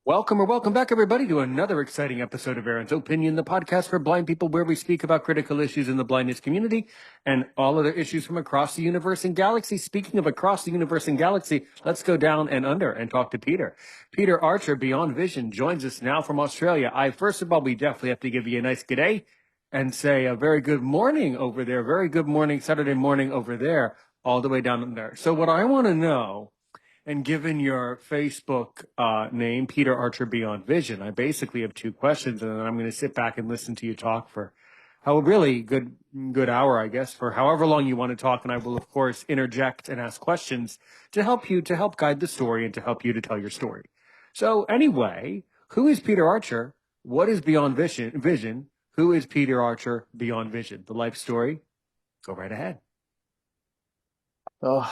Welcome or welcome back, everybody, to another exciting episode of Aaron's Opinion, the podcast for blind people, where we speak about critical issues in the blindness community and all other issues from across the universe and galaxy. Speaking of across the universe and galaxy, let's go down and under and talk to Peter. Peter Archer, Beyond Vision, joins us now from Australia. First of all, we definitely have to give you a nice g'day and say a very good morning over there. Very good morning, Saturday morning over there, all the way down there. So what I want to know, and given your Facebook name, Peter Archer Beyond Vision, I basically have two questions, and then I'm going to sit back and listen to you talk for how really good hour, I guess, for however long you want to talk. And I will, of course, interject and ask questions to help guide the story and to help you to tell your story. So anyway, who is Peter Archer? What is Beyond Vision? Who is Peter Archer Beyond Vision? The life story. Go right ahead. Oh,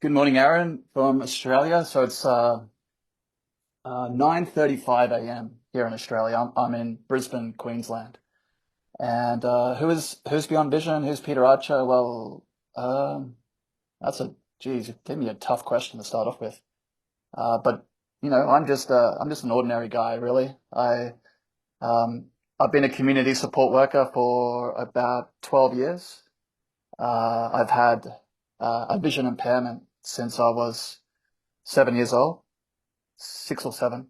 good morning, Aaron, from Australia. So it's 9:35 a.m. here in Australia. I'm in Brisbane, Queensland. And who's Beyond Vision? Who's Peter Archer? Well, that's geez, you gave me a tough question to start off with. But I'm just an ordinary guy, really. I've been a community support worker for about 12 years. I've had a vision impairment since I was 7 years old, 6 or 7.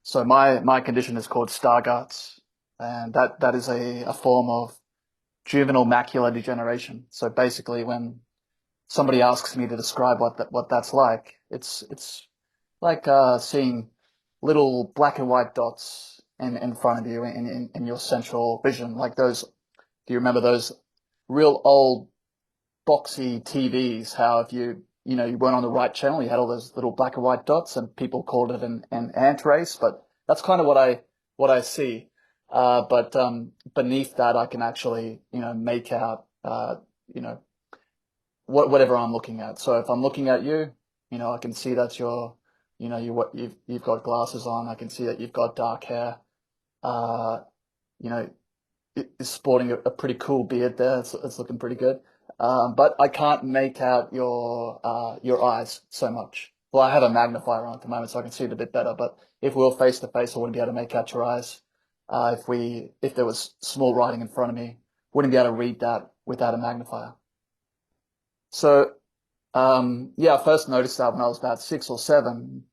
So my condition is called Stargardt's, and that is a form of juvenile macular degeneration. So basically, when somebody asks me to describe what that's like, it's like seeing little black and white dots in front of you in your central vision, like those. Do you remember those real old boxy TVs? How if you weren't on the right channel, you had all those little black and white dots, and people called it an ant race. But that's kind of what I see. But beneath that, I can actually make out you know whatever I'm looking at. So if I'm looking at you, I can see that you've got glasses on. I can see that you've got dark hair. Uh, you know, is sporting a pretty cool beard there. It's looking pretty good. But I can't make out your eyes so much. Well, I have a magnifier on at the moment, so I can see it a bit better. But if we were face to face, I wouldn't be able to make out your eyes. If there was small writing in front of me, wouldn't be able to read that without a magnifier. So, yeah, I first noticed that when I was about 6 or 7.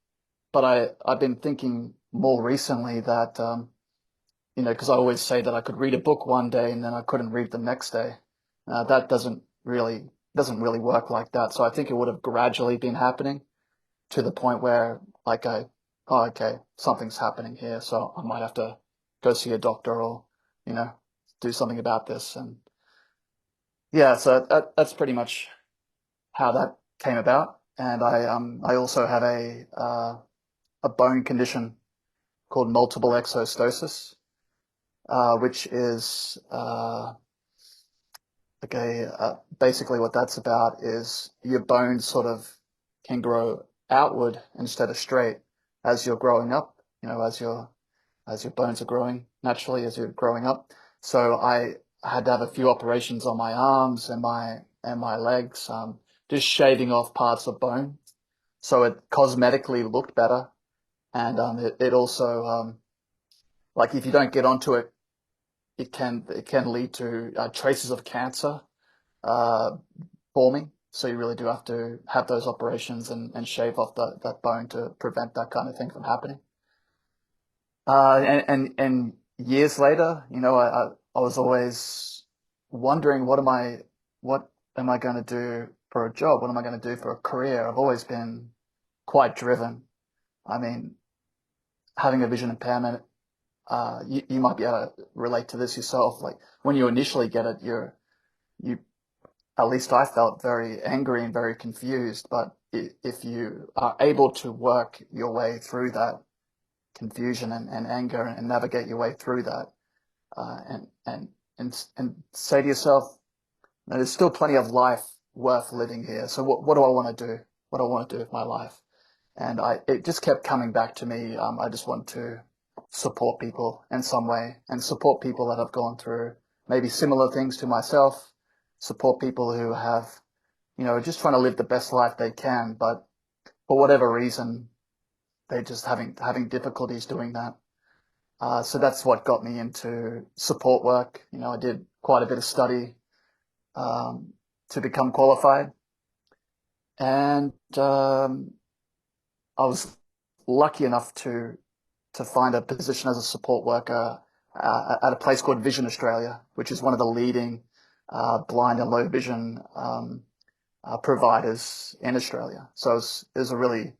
But I've been thinking more recently that because I always say that I could read a book one day and then I couldn't read the next day. That doesn't really work like that. So I think it would have gradually been happening to the point where oh, okay, something's happening here, so I might have to go see a doctor or you know do something about this. And yeah, so that's pretty much how that came about. And I also have a bone condition called multiple exostosis, which is basically what that's about is your bones sort of can grow outward instead of straight as you're growing up, as your bones are growing naturally as you're growing up. So I had to have a few operations on my arms and my legs, just shaving off parts of bone. So it cosmetically looked better. And it also, like if you don't get onto it, it can lead to traces of cancer uh, forming. So you really do have to have those operations and shave off that bone to prevent that kind of thing from happening. And years later, I was always wondering what am I going to do for a job? What am I going to do for a career? I've always been quite driven. I mean, having a vision impairment, you might be able to relate to this yourself. Like when you initially get it, you at least I felt very angry and very confused. But if you are able to work your way through that confusion and anger and navigate your way through that, and say to yourself, there's still plenty of life worth living here. So what do I want to do? What do I want to do with my life? And it just kept coming back to me. I just want to support people in some way and support people that have gone through maybe similar things to myself, support people who have, just trying to live the best life they can, but for whatever reason, they just having difficulties doing that. So that's what got me into support work. I did quite a bit of study um, to become qualified, and I was lucky enough to find a position as a support worker at a place called Vision Australia, which is one of the leading blind and low vision providers in Australia. So it was a really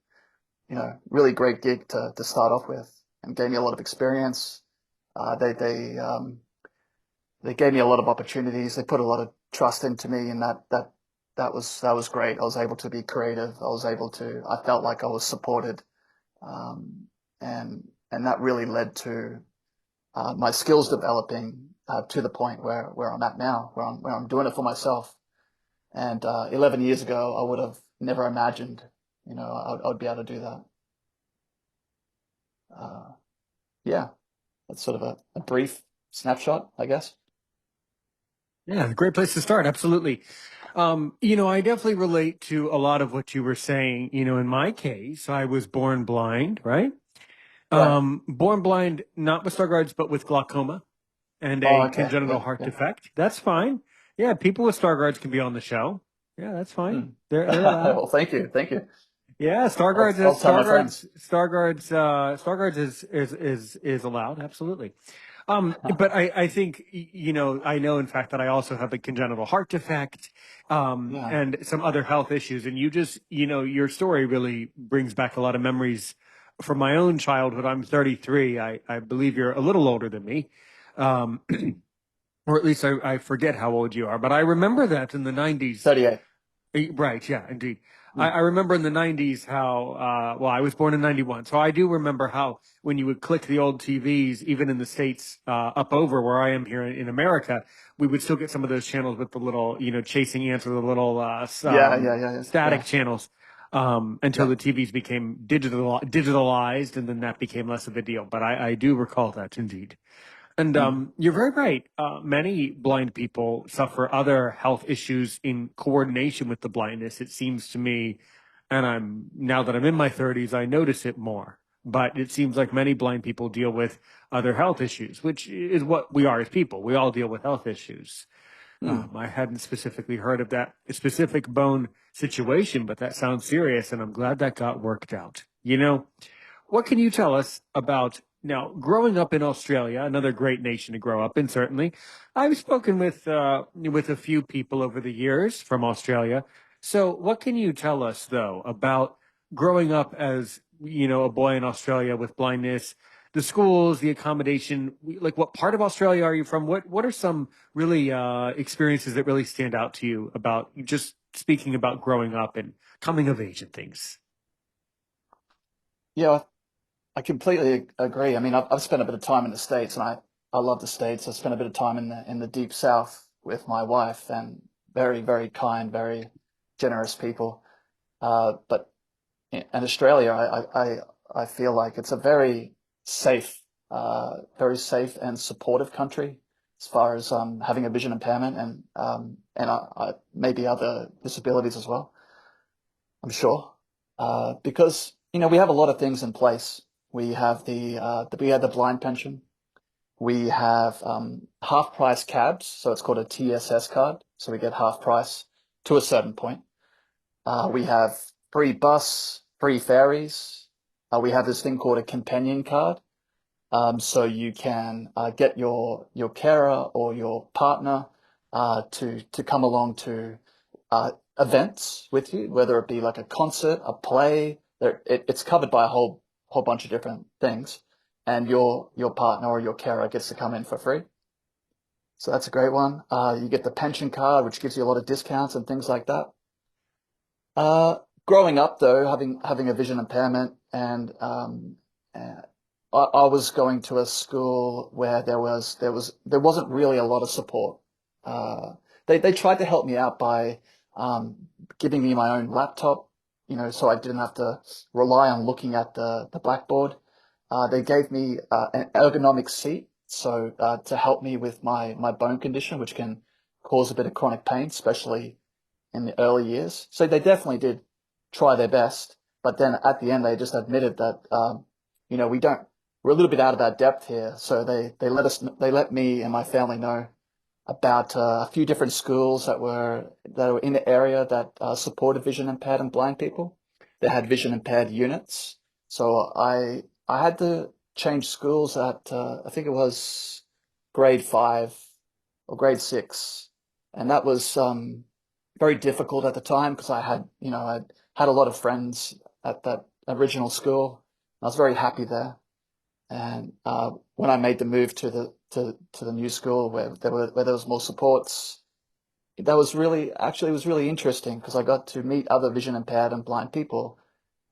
great gig to start off with, and gave me a lot of experience. They gave me a lot of opportunities. They put a lot of trust into me, and that was great. I was able to be creative. I felt like I was supported, um, and that really led to my skills developing to the point where I'm at now, where I'm doing it for myself. And 11 years ago, I would have never imagined, I'd be able to do that. Uh, yeah, that's sort of a brief snapshot, I guess. Yeah, great place to start. Absolutely. I definitely relate to a lot of what you were saying. In my case, I was born blind, right? Right. Born blind, not with Stargardt's, but with glaucoma and Oh, a okay. congenital Yeah, heart yeah. defect. That's fine. Yeah, people with Stargardt's can be on the show. Yeah, that's fine. Mm. They're allowed. Well, thank you, thank you. Yeah, I'll tell my friends. Stargardt's is allowed. Absolutely. But I think, I know, in fact, that I also have a congenital heart defect, Yeah, and some other health issues. And you just, your story really brings back a lot of memories from my own childhood. I'm 33. I believe you're a little older than me. Um, or at least I forget how old you are, but I remember that in the 90s. 38. Right, yeah, indeed. I, Mm. I remember in the 90s how, well, I was born in 91. So I do remember how when you would click the old TVs, even in the States, up over where I am here in America, we would still get some of those channels with the little, chasing ants or the little, Yeah, yeah, yeah, yeah, static yeah, channels, until yeah. the TVs became digitalized, and then that became less of a deal. But I do recall that indeed. And Mm. you're very right. Many blind people suffer other health issues in coordination with the blindness. It seems to me, and now that I'm in my 30s, I notice it more. But it seems like many blind people deal with other health issues, which is what we are as people. We all deal with health issues. Mm. I hadn't specifically heard of that specific bone situation, but that sounds serious, and I'm glad that got worked out. What can you tell us about now growing up in Australia, another great nation to grow up in, certainly? I've spoken with a few people over the years from Australia. So, what can you tell us though about growing up as a boy in Australia with blindness, the schools, the accommodation? Like, what part of Australia are you from? What are some really experiences that really stand out to you about just speaking about growing up and coming of age and things? Yeah, I completely agree. I mean, I've spent a bit of time in the States, and I love the States. I spent a bit of time in the deep South with my wife, and very, very kind, very generous people. But in Australia, I feel like it's a safe, very safe and supportive country as far as having a vision impairment and maybe other disabilities as well. I'm sure, because we have a lot of things in place. We have the blind pension. We have half price cabs, so it's called a TSS card. So we get half price to a certain point. We have free bus, free ferries. We have this thing called a companion card. So you can get your carer or your partner to come along to events with you, whether it be like a concert, a play. It's covered by a whole bunch of different things, and your partner or your carer gets to come in for free. So that's a great one. You get the pension card, which gives you a lot of discounts and things like that. Uh, Growing up though, having a vision impairment, and uh, I was going to a school where there wasn't really a lot of support. Uh, they tried to help me out by um, giving me my own laptop, so I didn't have to rely on looking at the blackboard. They gave me an ergonomic seat, so to help me with my bone condition, which can cause a bit of chronic pain, especially in the early years. So they definitely did try their best, But then at the end, they just admitted that, you know, we're a little bit out of our depth here. So they let me and my family know about a few different schools that were in the area that supported vision impaired and blind people. They had vision impaired units. So I had to change schools at I think it was grade 5 or grade 6, and that was very difficult at the time because I had a lot of friends at that original school. I was very happy there. And when I made the move to the new school where there was more supports, that was really actually it was really interesting because I got to meet other vision impaired and blind people,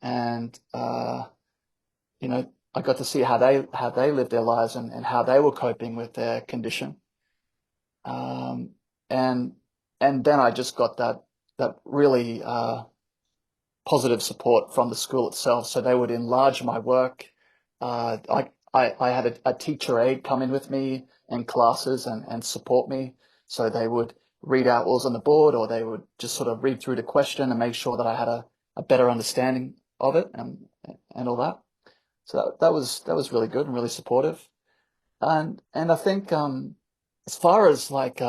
and you know I got to see how they lived their lives and how they were coping with their condition. Um, and and then I just got that really positive support from the school itself. So they would enlarge my work. I had a teacher aide come in with me in classes and support me. So they would read out what was on the board, or they would just sort of read through the question and make sure that I had a better understanding of it and all that. So that was really good and really supportive. And I think as far as like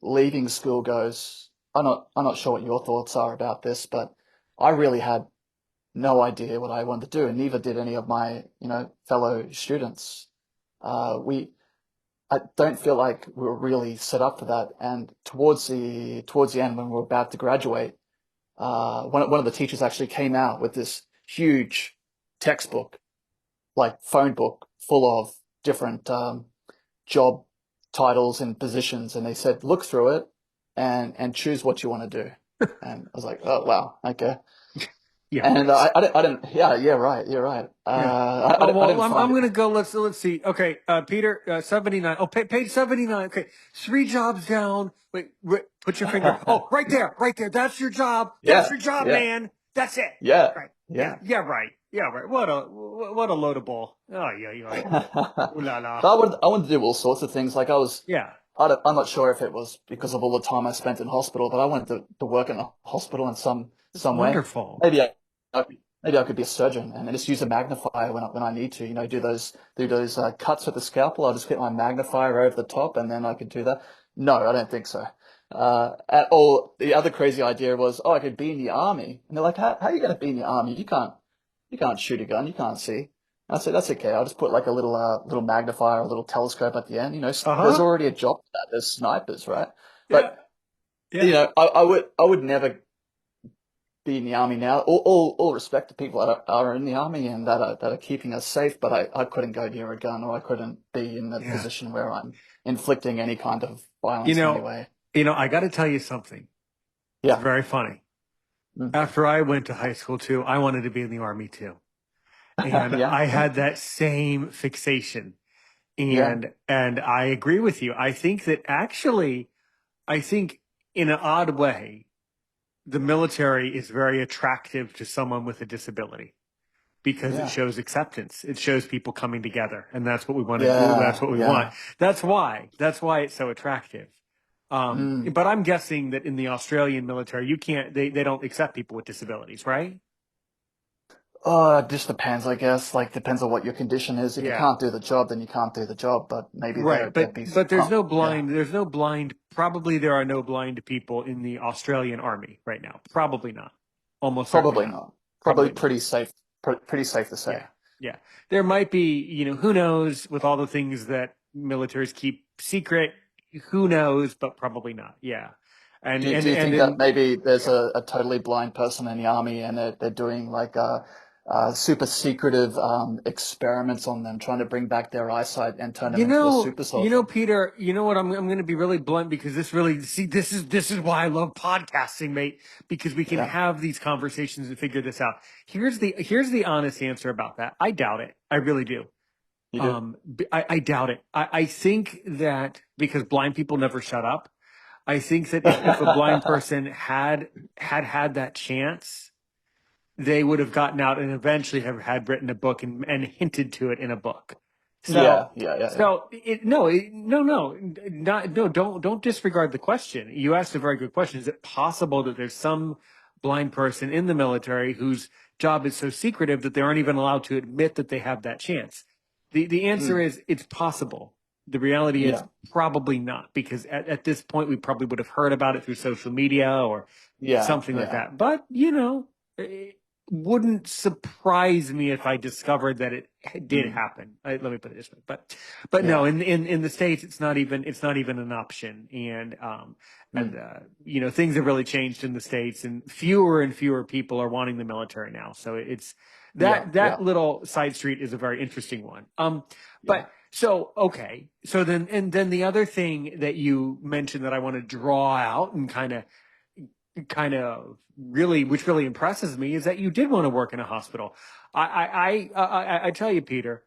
leaving school goes, I'm not sure what your thoughts are about this, but I really had no idea what I wanted to do, and neither did any of my, fellow students. I don't feel like we were really set up for that. And towards the end, when we were about to graduate, one of the teachers actually came out with this huge textbook, like phone book, full of different job titles and positions, and they said, look through it and choose what you want to do. And I was like, oh wow, okay. Yeah. And I didn't, yeah, right, you're right. Yeah. I Well, didn't I'm find it. gonna go. Let's see. Okay, Peter, 79. Oh, page 79. Okay, 3 jobs down. Wait, put your finger. Oh, right there, right there. That's your job. That's Yeah, your job, yeah, man. That's it. yeah, Right. Yeah. yeah. Yeah. Right. Yeah. Right. What a load of bull. Oh, yeah. Yeah. Ooh la la. So I wanted to do all sorts of things. Like Yeah. I'm not sure if it was because of all the time I spent in hospital, but I wanted to work in a hospital in That's some way. wonderful. Maybe maybe I could be a surgeon and just use a magnifier when I need to, do those cuts with the scalpel. I'll just get my magnifier over the top and then I could do that. No, I don't think so. The other crazy idea was, oh, I could be in the army. And they're like, how are you going to be in the army? You can't shoot a gun. You can't see. I said, that's okay. I'll just put like a little magnifier, a little telescope at the end. There's Uh-huh. already a job for that. There's snipers, right? Yeah. But, Yeah. I would never be in the army now. All respect to people that are in the army and that are keeping us safe, but I couldn't go near a gun, or I couldn't be in the Yeah. position where I'm inflicting any kind of You violence in any know, way. I got to tell you something. It's Yeah. very funny. Mm. After I went to high school too, I wanted to be in the army too. And Yeah. I Yeah. had that same fixation. Yeah. And I agree with you. I think that actually, I think in an odd way, the military is very attractive to someone with a disability because it Yeah. shows acceptance. It shows people coming together, and that's what we want to do. That's Yeah. what we want. Yeah. That's why it's so attractive. Mm. But I'm guessing that in the Australian military, you can't, they don't accept people with disabilities, right? Oh, it just depends, I guess. Like, depends on what your condition is. If you Yeah. can't do the job, then you can't do the job. But maybe Right, there'd be but there's no yeah. blind. There's no blind. Probably there are no blind people in the Australian army right now. Probably not. Almost certainly Probably not. not. Probably Probably not. pretty safe. Pretty safe to say. Yeah, yeah. There might be, who knows with all the things that militaries keep secret. Who knows, but probably not. Yeah, Do you and think that in maybe there's yeah. a totally blind person in the army and they're doing like super secretive experiments on them, trying to bring back their eyesight and turn them into a super soldier? Peter, you know what? I'm going to be really blunt because this really, see, this is why I love podcasting, mate, because we can Yeah, have these conversations and figure this out. Here's the honest answer about that. I doubt it. I really do. you do. I doubt it. I think that because blind people never shut up. I think that if a blind person had that chance, they would have gotten out and eventually have had written a book and hinted to it in a book. Yeah, So, yeah, yeah, yeah. no, don't disregard the question. You asked a very good question. Is it possible that there's some blind person in the military whose job is so secretive that they aren't even allowed to admit that they have that chance. The answer Mm. is it's possible. The reality is Yeah. probably not, because at this point we probably would have heard about it through social media or Yeah. something like Yeah. that. But, it wouldn't surprise me if I discovered that it did Mm. happen. Let me put it this way. But no, Yeah. in the States, it's not even an option. Mm. Things have really changed in the States, and fewer people are wanting the military now. So it's Yeah. that Yeah. little side street is a very interesting one. Yeah. But so, okay. So then the other thing that you mentioned that I want to draw out and kind of really, which really impresses me, is that you did want to work in a hospital. I tell you, Peter,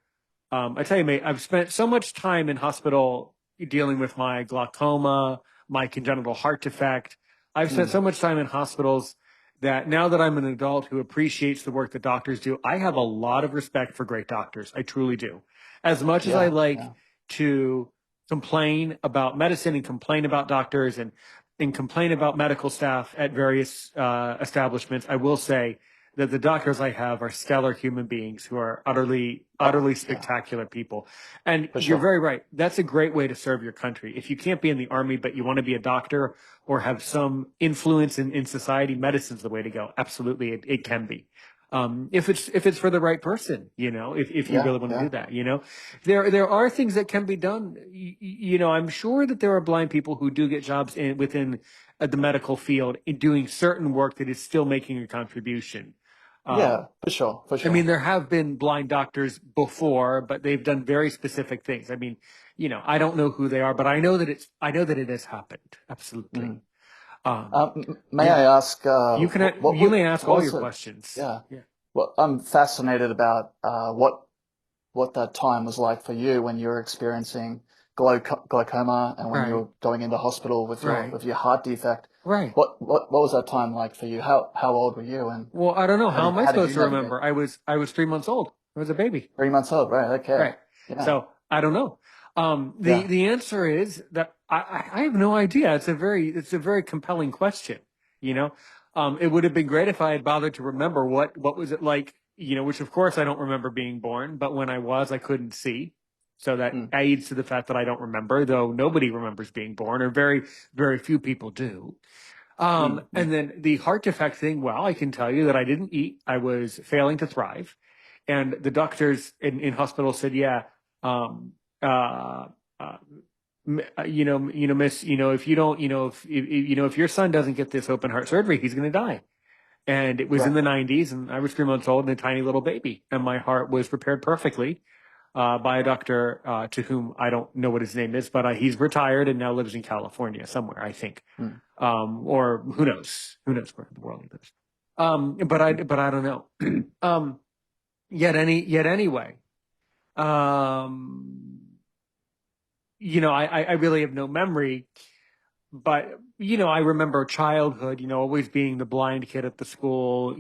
I tell you, mate, I've spent so much time in hospital dealing with my glaucoma, my congenital heart defect. I've spent Mm. so much time in hospitals that now that I'm an adult who appreciates the work that doctors do, I have a lot of respect for great doctors. I truly do. As much as I Yeah. like Yeah. to complain about medicine and complain about doctors and complain about medical staff at various establishments, I will say that the doctors I have are stellar human beings who are utterly, Oh, utterly yeah. spectacular people. And For you're sure. very right. That's a great way to serve your country. If you can't be in the army, but you want to be a doctor or have some influence in society, medicine's the way to go. Absolutely, it can be. If it's for the right person, if you Yeah. really want to do Yeah. that, there are things that can be done. I'm sure that there are blind people who do get jobs within the medical field in doing certain work that is still making a contribution. Um, Yeah. For sure. For I mean, sure. there have been blind doctors before, but they've done very specific things. I mean, I don't know who they are, but I know that it has happened. Absolutely. Mm. Um, May yeah, I ask, you may ask what all was your it? questions. Yeah. Yeah. Well, I'm fascinated about what that time was like for you when you were experiencing glaucoma and when you Right. were going into hospital Right. with your heart defect. Right. What was that time like for you? How old were you and Well, I don't know. How am I how did you supposed to navigate? remember? I was 3 months old. I was a baby. 3 months old, right? Okay. Right. Yeah. So I don't know. The Yeah. the answer is that I have no idea. It's a very compelling question. You know, it would have been great if I had bothered to remember what was it like. Which of course I don't remember being born, but when I was, I couldn't see. So that Mm, aids to the fact that I don't remember, though nobody remembers being born, or very, very few people do. mm, And mm. then the heart defect thing, well, I can tell you that I didn't eat. I was failing to thrive. And the doctors in hospital said, yeah, um, uh, uh, miss, if you don't, if your son doesn't get this open heart surgery, he's going to die. And it was in Right. the 90s, and I was 3 months old and a tiny little baby. And my heart was repaired perfectly by a doctor to whom I don't know what his name is, but he's retired and now lives in California somewhere, I think. Mm, Or who knows? Who knows where in the world he lives? But I mm. but I don't know. Yet anyway, um, I really have no memory, but I remember childhood. Always being the blind kid at the school.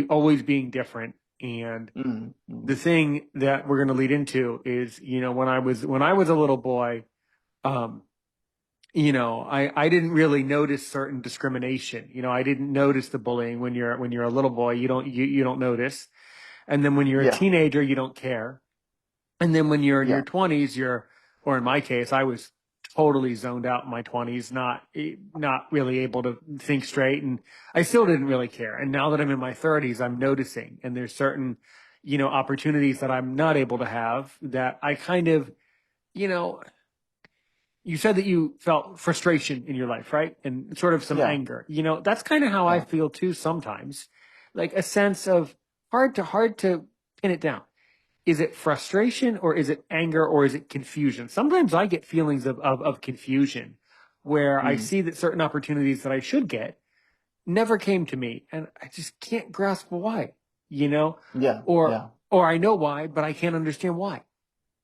Always being different. And Mm, the mm. thing that we're going to lead into is, when I was a little boy, um, I didn't really notice certain discrimination. I didn't notice the bullying when you're a little boy. You don't notice, and then when you're a Yeah. teenager, you don't care, and then when you're in your Yeah. 20s, or in my case, I was totally zoned out in my 20s, not really able to think straight, and I still didn't really care. And now that I'm in my 30s, I'm noticing, and there's certain, opportunities that I'm not able to have that I kind of, you know. You said that you felt frustration in your life, right? And sort of some Yeah. anger. That's kind of how I Yeah. feel too sometimes. Like a sense of hard to pin it down. Is it frustration, or is it anger, or is it confusion? Sometimes I get feelings of confusion where I Mm. see that certain opportunities that I should get never came to me, and I just can't grasp why, you know? Yeah. Or Yeah. or I know why, but I can't understand why,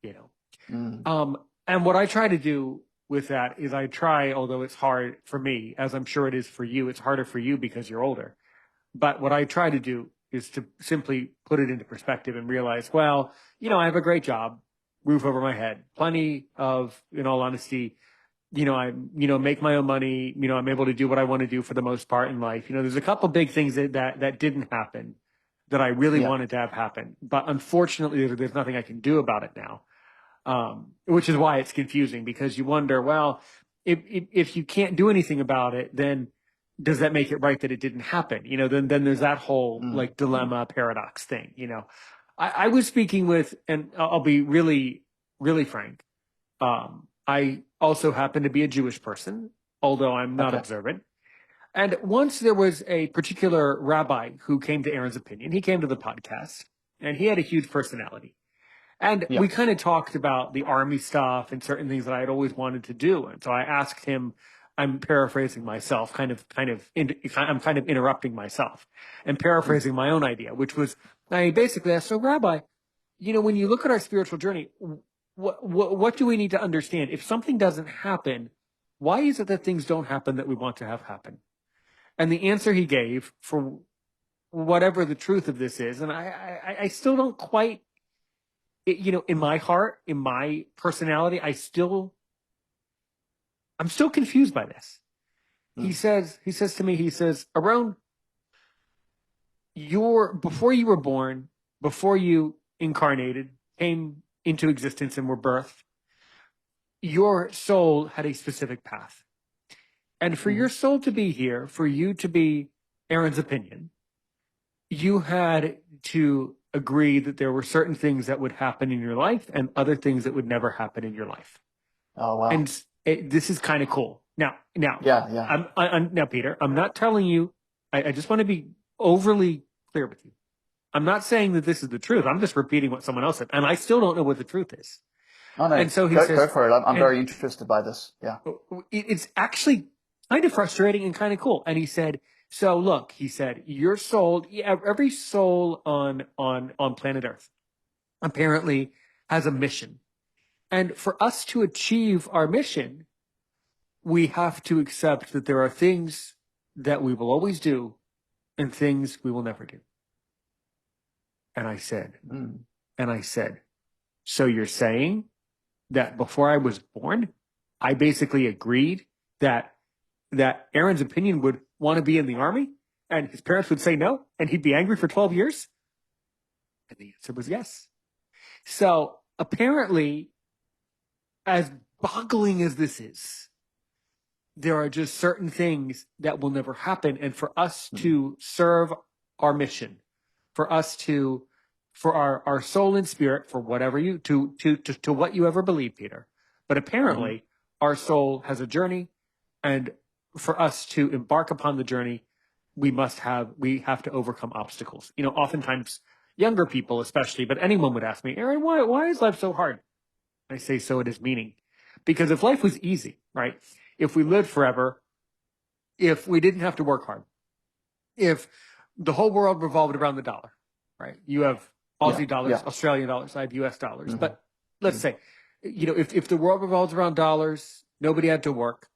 you know. Mm. And what I try to do with that is I try, although it's hard for me, as I'm sure it is for you, it's harder for you because you're older. But what I try to do is to simply put it into perspective and realize, well, I have a great job, roof over my head, plenty of, in all honesty, make my own money. I'm able to do what I want to do for the most part in life. There's a couple big things that didn't happen that I really Yeah. wanted to have happen, but unfortunately, there's nothing I can do about it now. Which is why it's confusing, because you wonder, well, if you can't do anything about it, then does that make it right that it didn't happen? Then there's that whole Mm. like dilemma paradox thing. I was speaking with, and I'll be really, really frank. I also happen to be a Jewish person, although I'm not Okay. observant. And once there was a particular rabbi who came to Aaron's Opinion. He came to the podcast, and he had a huge personality. And Yeah. we kind of talked about the army stuff and certain things that I had always wanted to do. And so I asked him, I'm paraphrasing myself, I'm kind of interrupting myself and Mm. paraphrasing my own idea, which was, I basically asked, so Rabbi, when you look at our spiritual journey, what do we need to understand? If something doesn't happen, why is it that things don't happen that we want to have happen? And the answer he gave, for whatever the truth of this is, and I still don't quite, in my heart, in my personality, I'm still confused by this. Mm. He says to me, he says, Aron, before you were born, before you incarnated, came into existence and were birthed, your soul had a specific path. And for your Mm. soul to be here, for you to be Aaron's Opinion, you had to agree that there were certain things that would happen in your life and other things that would never happen in your life. Oh, wow. And this is kind of cool. Now, Yeah. Yeah. now, Peter, I'm not telling you. I just want to be overly clear with you. I'm not saying that this is the truth. I'm just repeating what someone else said, and I still don't know what the truth is. Oh, no. And so he Go says, for it. I'm and very interested by this. Yeah. it's actually kind of frustrating and kind of cool. And he said, so look, he said, your soul, every soul on planet Earth apparently has a mission. And for us to achieve our mission, we have to accept that there are things that we will always do and things we will never do. And I said, Mm. and I said, so you're saying that before I was born, I basically agreed that Aaron's Opinion would want to be in the army and his parents would say no and he'd be angry for 12 years? And the answer was yes. So apparently, as boggling as this is, there are just certain things that will never happen. And for us Mm. to serve our mission, for us to, for our soul and spirit, for whatever to what you ever believe, Peter. But Mm-hmm. apparently, our soul has a journey, and for us to embark upon the journey, we have to overcome obstacles. Oftentimes, younger people, especially, but anyone would ask me, Aaron, why is life so hard? I say, so it is meaning. Because if life was easy, right? If we lived forever, if we didn't have to work hard, if the whole world revolved around the dollar, right? You have Yeah. Aussie dollars, Yeah. Australian dollars, I have US dollars. Mm-hmm. But let's Mm. say, if the world revolves around dollars, nobody had to work.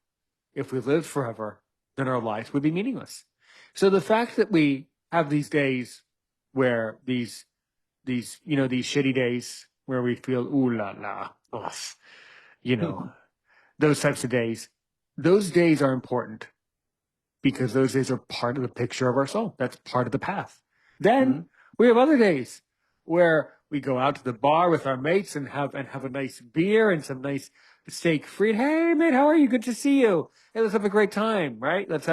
If we lived forever, then our lives would be meaningless. So the fact that we have these days where these shitty days where we feel, ooh la la, ugh, you know, those types of days, those days are important because those days are part of the picture of our soul. That's part of the path. Then Mm-hmm. we have other days where we go out to the bar with our mates and have a nice beer and some nice steak frites. Hey mate, how are you? Good to see you. Hey, let's have a great time, right? Let's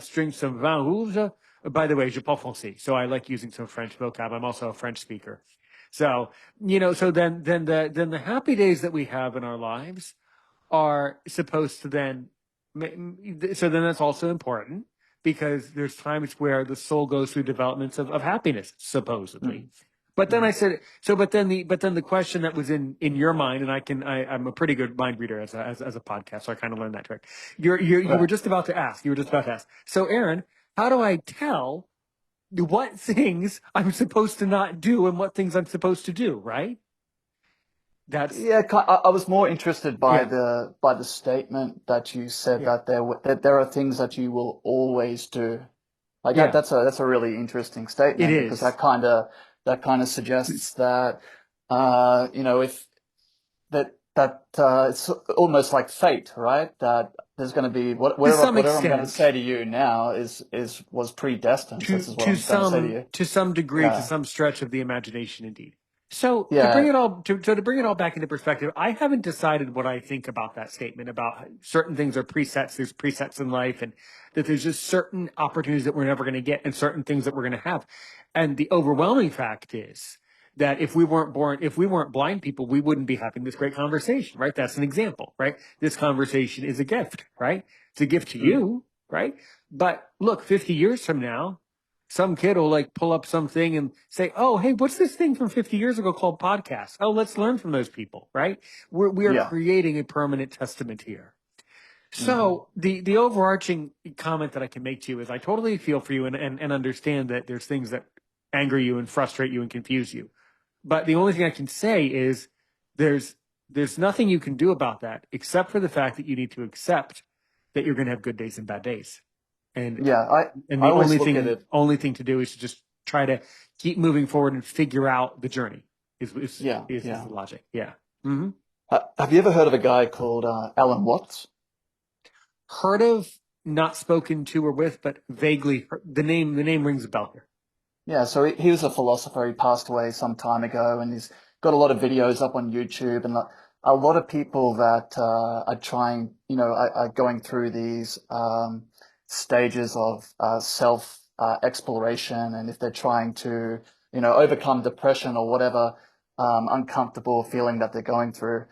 drink some vin rouge. By the way, je parle français, so I like using some French vocab. I'm also a French speaker. So, so then the happy days that we have in our lives are supposed to then so then that's also important because there's times where the soul goes through developments of happiness supposedly. But then Mm-hmm. I said, so but then the question that was in your mind, and I'm a pretty good mind reader as a podcast, so I kind of learned that trick. You were Right. just about to ask. You were just about to ask. So Aaron, how do I tell what things I'm supposed to not do and what things I'm supposed to do? Right? That's Yeah, I was more interested by yeah, the statement that you said yeah, that that there are things that you will always do. Like that yeah. that's a really interesting It statement because is. that kind of suggests that if that it's almost like fate, right? That there's going to be To whatever some I'm going to say extent, to you now is was predestined. This is what I'm going to say to you. to some degree, to Yeah, some stretch of the imagination, indeed. So yeah, to bring it all back into perspective, I haven't decided what I think about that statement about certain things are presets. There's presets in life, and that there's just certain opportunities that we're never going to get, and certain things that we're going to have. And the overwhelming fact is that if we weren't blind people, we wouldn't be having this great conversation, right? That's an example, right? This conversation is a gift, right? It's a gift to mm, you, right? But look, 50 years from now, some kid will like pull up something and say, "Oh, hey, what's this thing from 50 years ago called podcast? Oh, let's learn from those people," right? We are yeah, creating a permanent testament here. hmm So the overarching comment that I can make to you is I totally feel for you and understand that there's things that anger you and frustrate you and confuse you. But the only thing I can say is there's there's nothing you can do about that except for the fact that you need to accept that you're going to have good days and bad days. And yeah. and I the always look at it. only thing to do is to just try to keep moving forward and figure out the journey Yeah, is yeah. the logic. Yeah. Hmm. Have you ever heard of a guy called Alan Watts? Heard of, not spoken to or with, but vaguely the name rings a bell here. Yeah, so he was a philosopher. He passed away some time ago, and he's got a lot of videos up on YouTube. And a lot of people that are trying, are going through these stages of self exploration, and if they're trying to, overcome depression or whatever uncomfortable feeling that they're going through,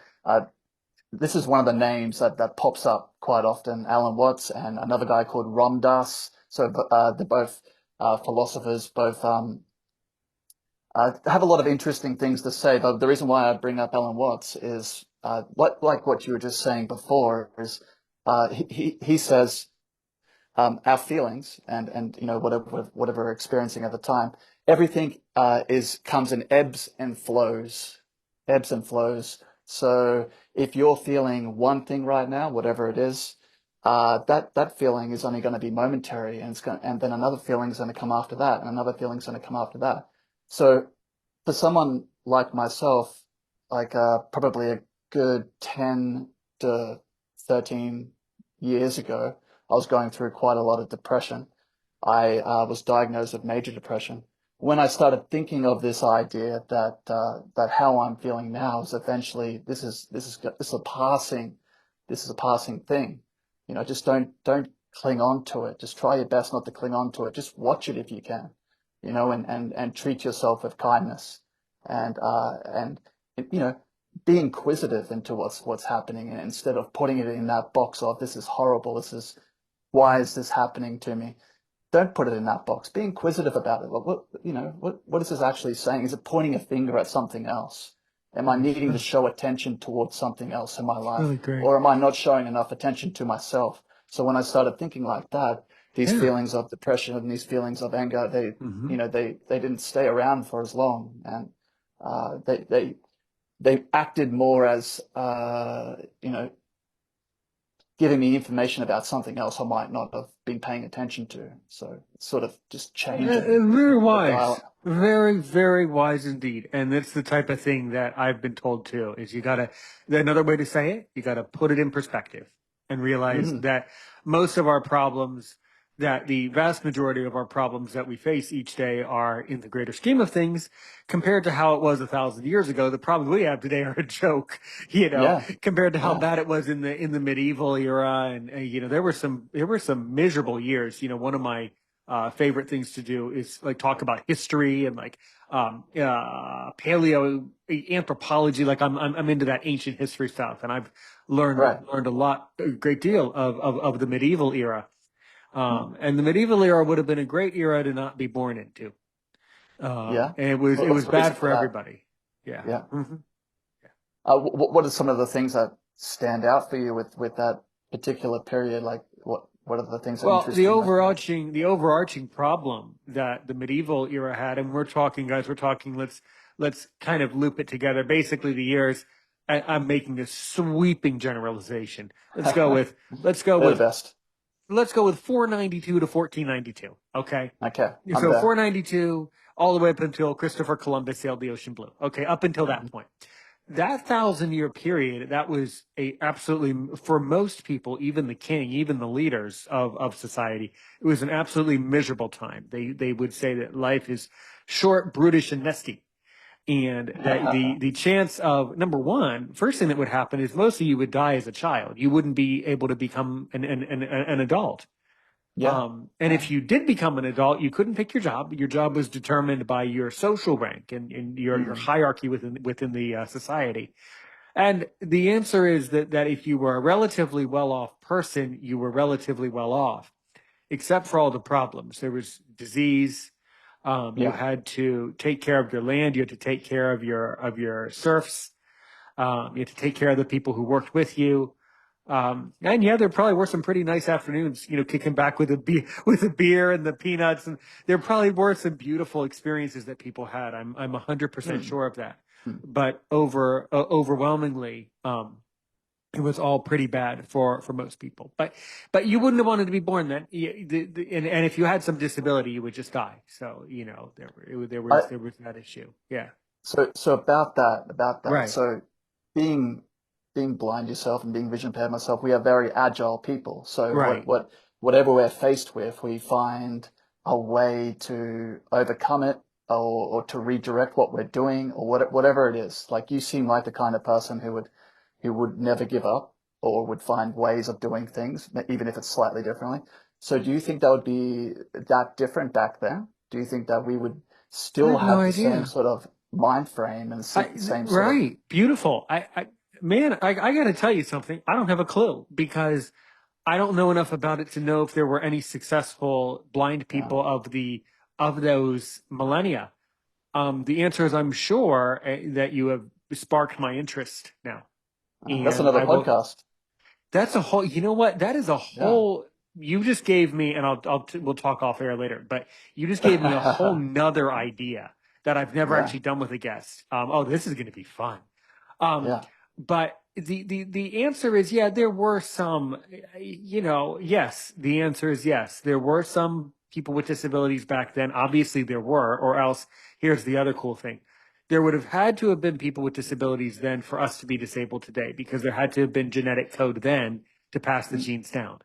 this is one of the names that pops up quite often. Alan Watts and another guy called Ram Dass. So they're both philosophers, both have a lot of interesting things to say. But the reason why I bring up Alan Watts is what you were just saying before is he says our feelings and whatever we're experiencing at the time, everything is comes in ebbs and flows. So if you're feeling one thing right now, whatever it is, that feeling is only going to be momentary, and then another feeling is going to come after that, and another feeling is going to come after that. So for someone like myself, like probably a good 10 to 13 years ago, I was going through quite a lot of depression. I was diagnosed with major depression. When I started thinking of this idea that how I'm feeling now is eventually this is a passing thing. Just don't cling on to it. Just try your best not to cling on to it. Just watch it if you can, and treat yourself with kindness and you know be inquisitive into what's happening, and instead of putting it in that box of this is horrible, why is this happening to me? Don't put it in that box. Be inquisitive about it. What is this actually saying? Is it pointing a finger at something else? Am I needing to show attention towards something else in my life? Really great. Or am I not showing enough attention to myself? So when I started thinking like that, these Yeah. feelings of depression and these feelings of anger, Hmm. they didn't stay around for as long. And they acted more as, giving me information about something else I might not have been paying attention to. So it's sort of just changing Very the dial. wise. Very, very wise indeed. And it's the type of thing that I've been told too, is another way to say it, you gotta put it in perspective and realize Hmm that most of our problems, that the vast majority of our problems that we face each day are in the greater scheme of things compared to how it was 1,000 years ago. The problems we have today are a joke, Yeah, compared to how yeah, bad it was in the medieval era. And, there were some miserable years. One of my favorite things to do is like talk about history and like paleo anthropology. Like I'm into that ancient history stuff, and I've right. learned a great deal of the medieval era. Mm. And the medieval era would have been a great era to not be born into. Yeah. And it What's was the bad reason for for that? everybody. Yeah. Yeah. Hmm. What are some of the things that stand out for you with that particular period? Like what are the things that Well, interest you most about it? the overarching problem that the medieval era had, and we're talking, guys, let's kind of loop it together. Basically, the years. I'm making a sweeping generalization. Let's go They're the with best. 492 to 1492. Okay, Okay, I'm so there. 492 all the way up until Christopher Columbus sailed the ocean blue. Okay, up until that Hmm point. that 1,000 year period, that was a absolutely, for most people, even the king, even the leaders of society, it was an absolutely miserable time. They would say that life is short, brutish, and nasty. And that the chance of, number one, first thing that would happen is most of you would die as a child. You wouldn't be able to become an adult. Yeah. And Yeah. if you did become an adult, you couldn't pick your job. Your job was determined by your social rank and your Mm. hierarchy within the society. And the answer is that if you were a relatively well off person, you were relatively well off, except for all the problems. There was disease. You Yeah. had to take care of your land. You had to take care of your serfs. You had to take care of the people who worked with you. And yeah, there probably were some pretty nice afternoons, kicking back with a beer and the peanuts, and there probably were some beautiful experiences that people had. I'm 100% Mm. sure of that. Mm. But overwhelmingly, it was all pretty bad for most people. But you wouldn't have wanted to be born then. And if you had some disability, you would just die. So I, there was that issue. Yeah. so about that. Right. So being being blind yourself and being vision impaired myself, we are very agile people. So Right. whatever we're faced with, we find a way to overcome it or to redirect what we're doing or whatever it is. Like you seem like the kind of person who would never give up or would find ways of doing things, even if it's slightly differently. So do you think that would be that different back then? Do you think that we would I still have no have the same idea. sort of mind frame and same sort of, Right. Beautiful. Man, I got to tell you something. I don't have a clue because I don't know enough about it to know if there were any successful blind yeah. people of those millennia. The answer is I'm sure that you have sparked my interest now, That's and another I will. podcast. That's a whole. You know what? That is a Yeah. whole. You just gave me, and we'll talk off air later. But you just gave me a whole nother idea that I've never Yeah. actually done with a guest. Oh, this is going to be fun. Um, Yeah. but the answer is yeah. There were some. Yes. The answer is yes. There were some people with disabilities back then. Obviously, there were. Or else, here's the other cool thing there would have had to have been people with disabilities then for us to be disabled today because there had to have been genetic code then to pass the Mm. genes down.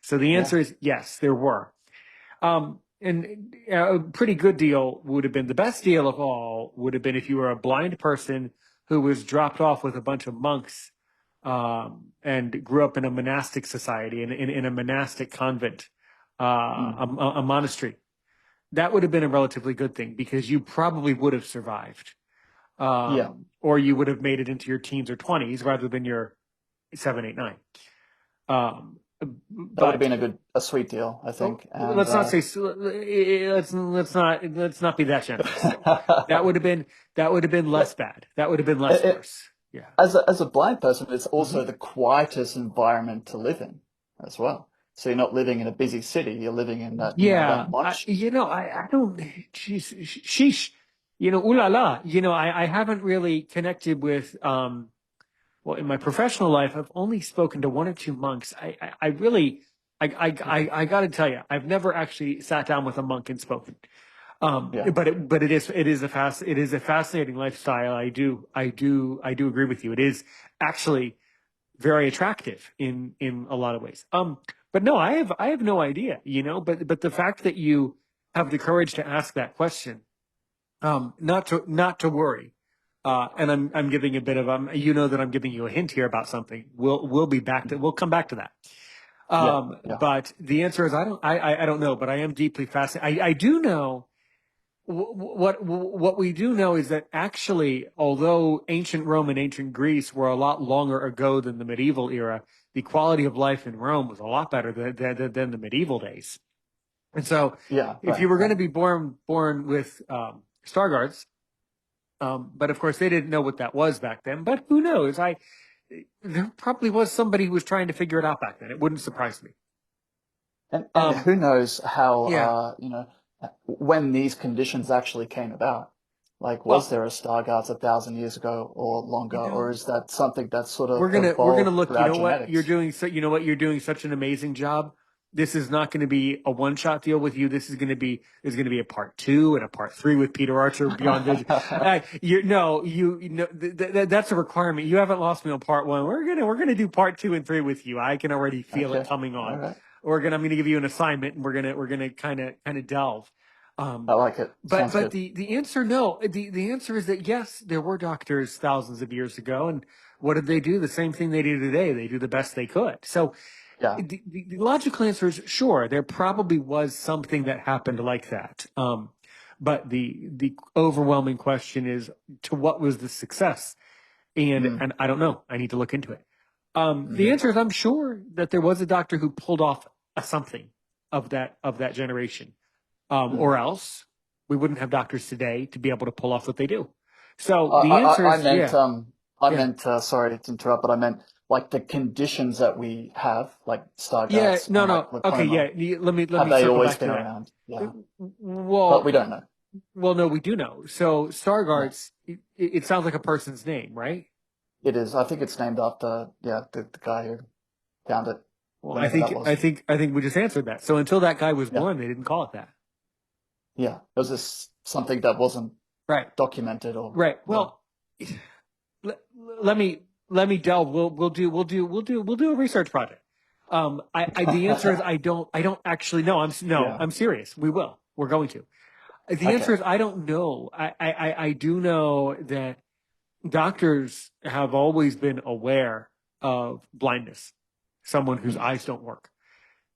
So the Yeah. answer is yes, there were. And a pretty good deal would have been the best deal of all would have been if you were a blind person who was dropped off with a bunch of monks and grew up in a monastic society, in a monastic convent, Mm. a monastery. That would have been a relatively good thing because you probably would have survived Yeah. or you would have made it into your teens or 20s rather than your seven, eight, nine. Um, That would have but been a sweet deal, I think. And let's not say let's not be that generous. That would have been less but bad. That would have been less it, worse. Yeah. as a blind person, it's Hmm. also the quietest environment to live in as well. So you're not living in a busy city, you're living in that Yeah. much. I don't. Sheesh. Sheesh. Ooh la la. I haven't really connected with well, in my professional life, I've only spoken to one or two monks. I really, I got to tell you, I've never actually sat down with a monk and spoken. Yeah. But it is a fascinating lifestyle. I do agree with you. It is actually very attractive in a lot of ways. But no, I have no idea, but the fact that you have the courage to ask that question, not to worry. And I'm giving a bit of that I'm giving you a hint here about something. We'll come back to that. Yeah. Yeah. But the answer is I don't know, but I am deeply fascinated. I do know what we do know is that actually, although ancient Rome and ancient Greece were a lot longer ago than the medieval era, the quality of life in Rome was a lot better than the medieval days. And so, Yeah. if Right. you were going Right. to be born with Stargards, but of course, they didn't know what that was back then. But who knows? There probably was somebody who was trying to figure it out back then. It wouldn't surprise me. And Um, who knows how yeah. when these conditions actually came about? Like, was Well, there a Stargards 1,000 years ago or longer, you or know, is that something that sort of we're gonna evolved look. through You our know what you're genetics? doing. So you know what you're doing such an amazing job. this is not going to be a one-shot deal with you. This is going to be a part 2 and a part 3 with Peter Archer Beyond Vision. That's a requirement. You haven't lost me on part 1. We're gonna do part 2 and 3 with you. I can already feel it Okay. coming All on. right. I'm going to give you an assignment, and we're gonna kind of delve. I like it. But Sounds good. the answer, no. The answer is that yes, there were doctors thousands of years ago, and what did they do? The same thing they do today. They do the best they could. So Yeah. the logical answer is sure, there probably was something that happened like that. But the overwhelming question is, to what was the success? Mm. And I don't know. I need to look into it. The Mm. answer is, I'm sure that there was a doctor who pulled off a something of that generation. Mm. Or else we wouldn't have doctors today to be able to pull off what they do. So the answer I is, meant, yeah, I yeah, meant, sorry to interrupt, but I meant like the conditions that we have, like yeah. Stargardt's No, and like no. Okay, glaucoma, yeah. Let have me they circle always back to been that. around? Uh, Yeah. But we Well, don't know. no, we do know. So Yeah. Stargardt's, it sounds like a person's name, right? It is. I think it's named after, yeah, the guy who found it, Well, whenever that was. I think we just answered that. So until that guy was Yeah. born, they didn't call it that. Yeah. It was just something that wasn't Right. documented or, Right. yeah. Well, let, let me delve. We'll do a research project. The answer is I don't actually know. Yeah. I'm serious. We will. We're going to. The Okay. answer is I don't know. I do know that doctors have always been aware of blindness, someone whose Mm. eyes don't work.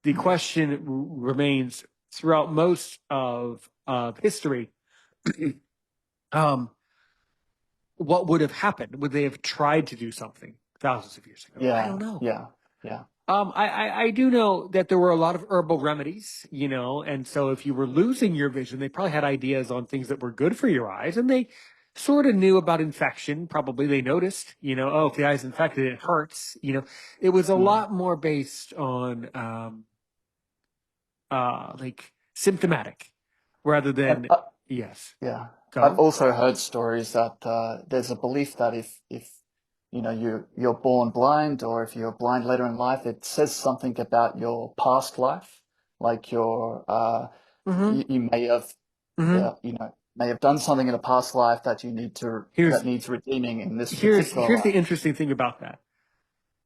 The Mm. question remains throughout most of history. um, what would have happened? Would they have tried to do something thousands of years ago? I Yeah. don't know. Yeah. Yeah. I do know that there were a lot of herbal remedies, and so if you were losing your vision, they probably had ideas on things that were good for your eyes, and they sort of knew about infection. Probably they noticed, oh, if the eye's infected, it hurts. It was a Mm. lot more based on like symptomatic rather And, than yes. yeah. I've Go. also heard stories that there's a belief that if you're born blind, or if you're blind later in life, it says something about your past life, like Mm-hmm. you may have Mm-hmm. may have done something in a past life that Here's that needs redeeming in this particular here's the life. interesting thing about that.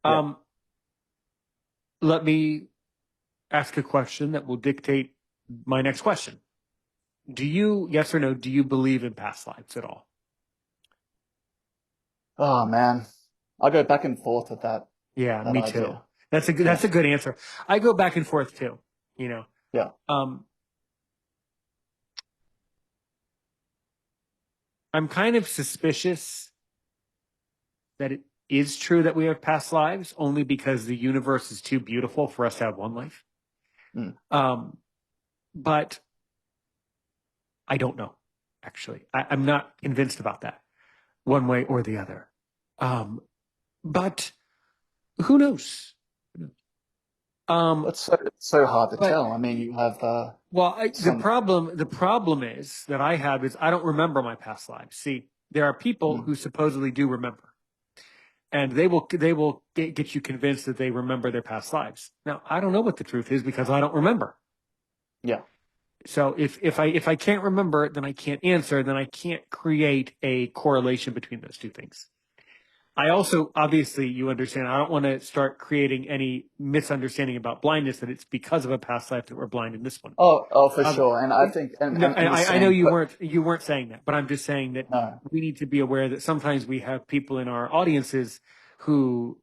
Yeah. Um, Let me ask a question that will dictate my next question. Yes or no, do you believe in past lives at all? Oh man, I go back and forth with Yeah, that me too. idea. That's Yeah. a good answer. I go back and forth too, you know. Yeah. Um, I'm kind of suspicious that it is true that we have past lives only because the universe is too beautiful for us to have one life. Mm. Um, but I don't know, actually. I'm not convinced about that one way or the other. But who knows? It's so hard to But tell. I mean, you have some. the problem is that I have is I don't remember my past lives. See, there are people Mm. who supposedly do remember, and they will get you convinced that they remember their past lives. Now, I don't know what the truth is because I don't remember. Yeah. So if I can't remember, then I can't answer. Then I can't create a correlation between those two things. I also, obviously, you understand, I don't want to start creating any misunderstanding about blindness, that it's because of a past life that we're blind in this one. Oh, for Um, sure. And I think, no, and the I know same, you weren't saying that, but I'm just saying that no, we need to be aware that sometimes we have people in our audiences who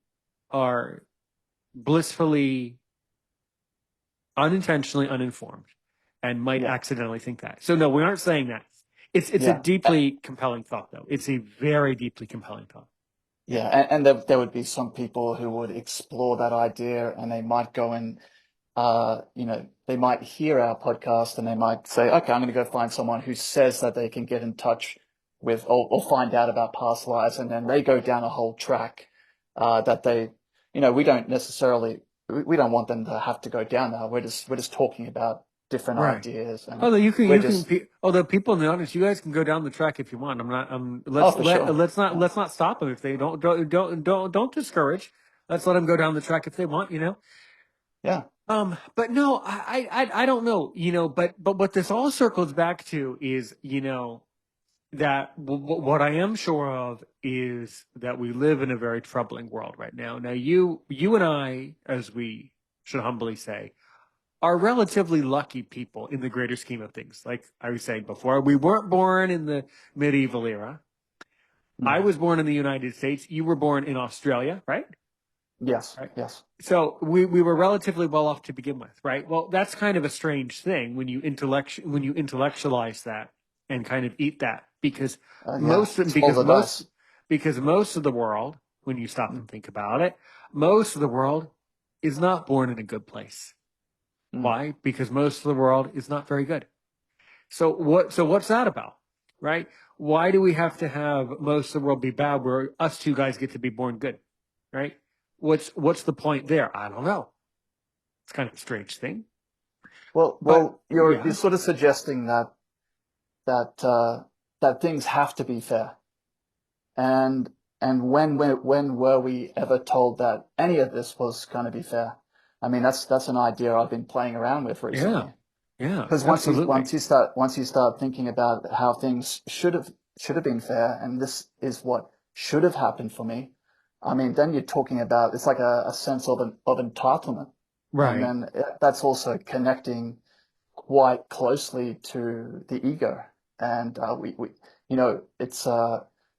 are blissfully, unintentionally uninformed and might yeah, accidentally think that. So no, we aren't saying that. It's a yeah, deeply compelling thought, though. It's a very deeply compelling thought. yeah. And there would be some people who would explore that idea, and they might go and, they might hear our podcast and they might say, okay, I'm going to go find someone who says that they can get in touch with, or find out about past lives. And then they go down a whole track, that we don't necessarily, we don't want them to have to go down there. We're just talking about different Right. ideas, and Although we're just, although people in the audience, you guys can go down the track if you want. I'm not. oh, for sure. Yeah. Let's not stop them if they don't discourage. Let's let them go down the track if they want. Yeah. But no, I don't know, but what this all circles back to is, that what I am sure of is that we live in a very troubling world right now. Now, you and I, as we should humbly say, are relatively lucky people in the greater scheme of things. Like I was saying before, we weren't born in the medieval era. I Mm. was born in the United States. You were born in Australia, right? Yes, Right. yes. So we were relatively well off to begin with, right? Well, that's kind of a strange thing when when you intellectualize that and kind of eat that because Yeah, most let's roll because the most dice. because most of the world, when you stop Mm, and think about it, most of the world is not born in a good place. mm. Why? Because most of the world is not very good. So what's that about? Right? Why do we have to have most of the world be bad where us two guys get to be born good? Right? What's the point there? I don't know. It's kind of a strange thing. But Well, you're yeah. sort of suggesting that that things have to be fair. And when were we ever told that any of this was going to be fair? I mean, that's an idea I've been playing around with Yeah. recently. Yeah, Because absolutely. once you start thinking about how things should have been fair, and this is what should have happened for me, I mean, then you're talking about it's like a sense of entitlement, and Right. then that's also connecting quite closely to the ego, and we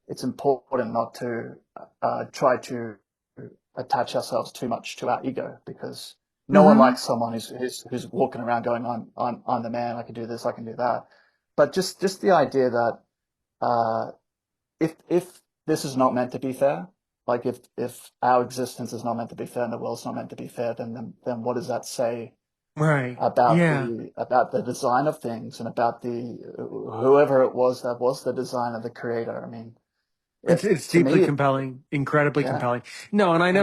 it's important not to try to attach ourselves too much to our ego because no one Mm-hmm. likes someone who's walking around going, I'm the man, I can do this, I can do that. But just the idea that uh, if this is not meant to be fair, like if our existence is not meant to be fair and the world's not meant to be fair, then what does that say Right. Yeah. about the design of things and about the whoever it was that was the designer, the creator? I mean, It's to deeply me, compelling, incredibly yeah, compelling. No, and yeah,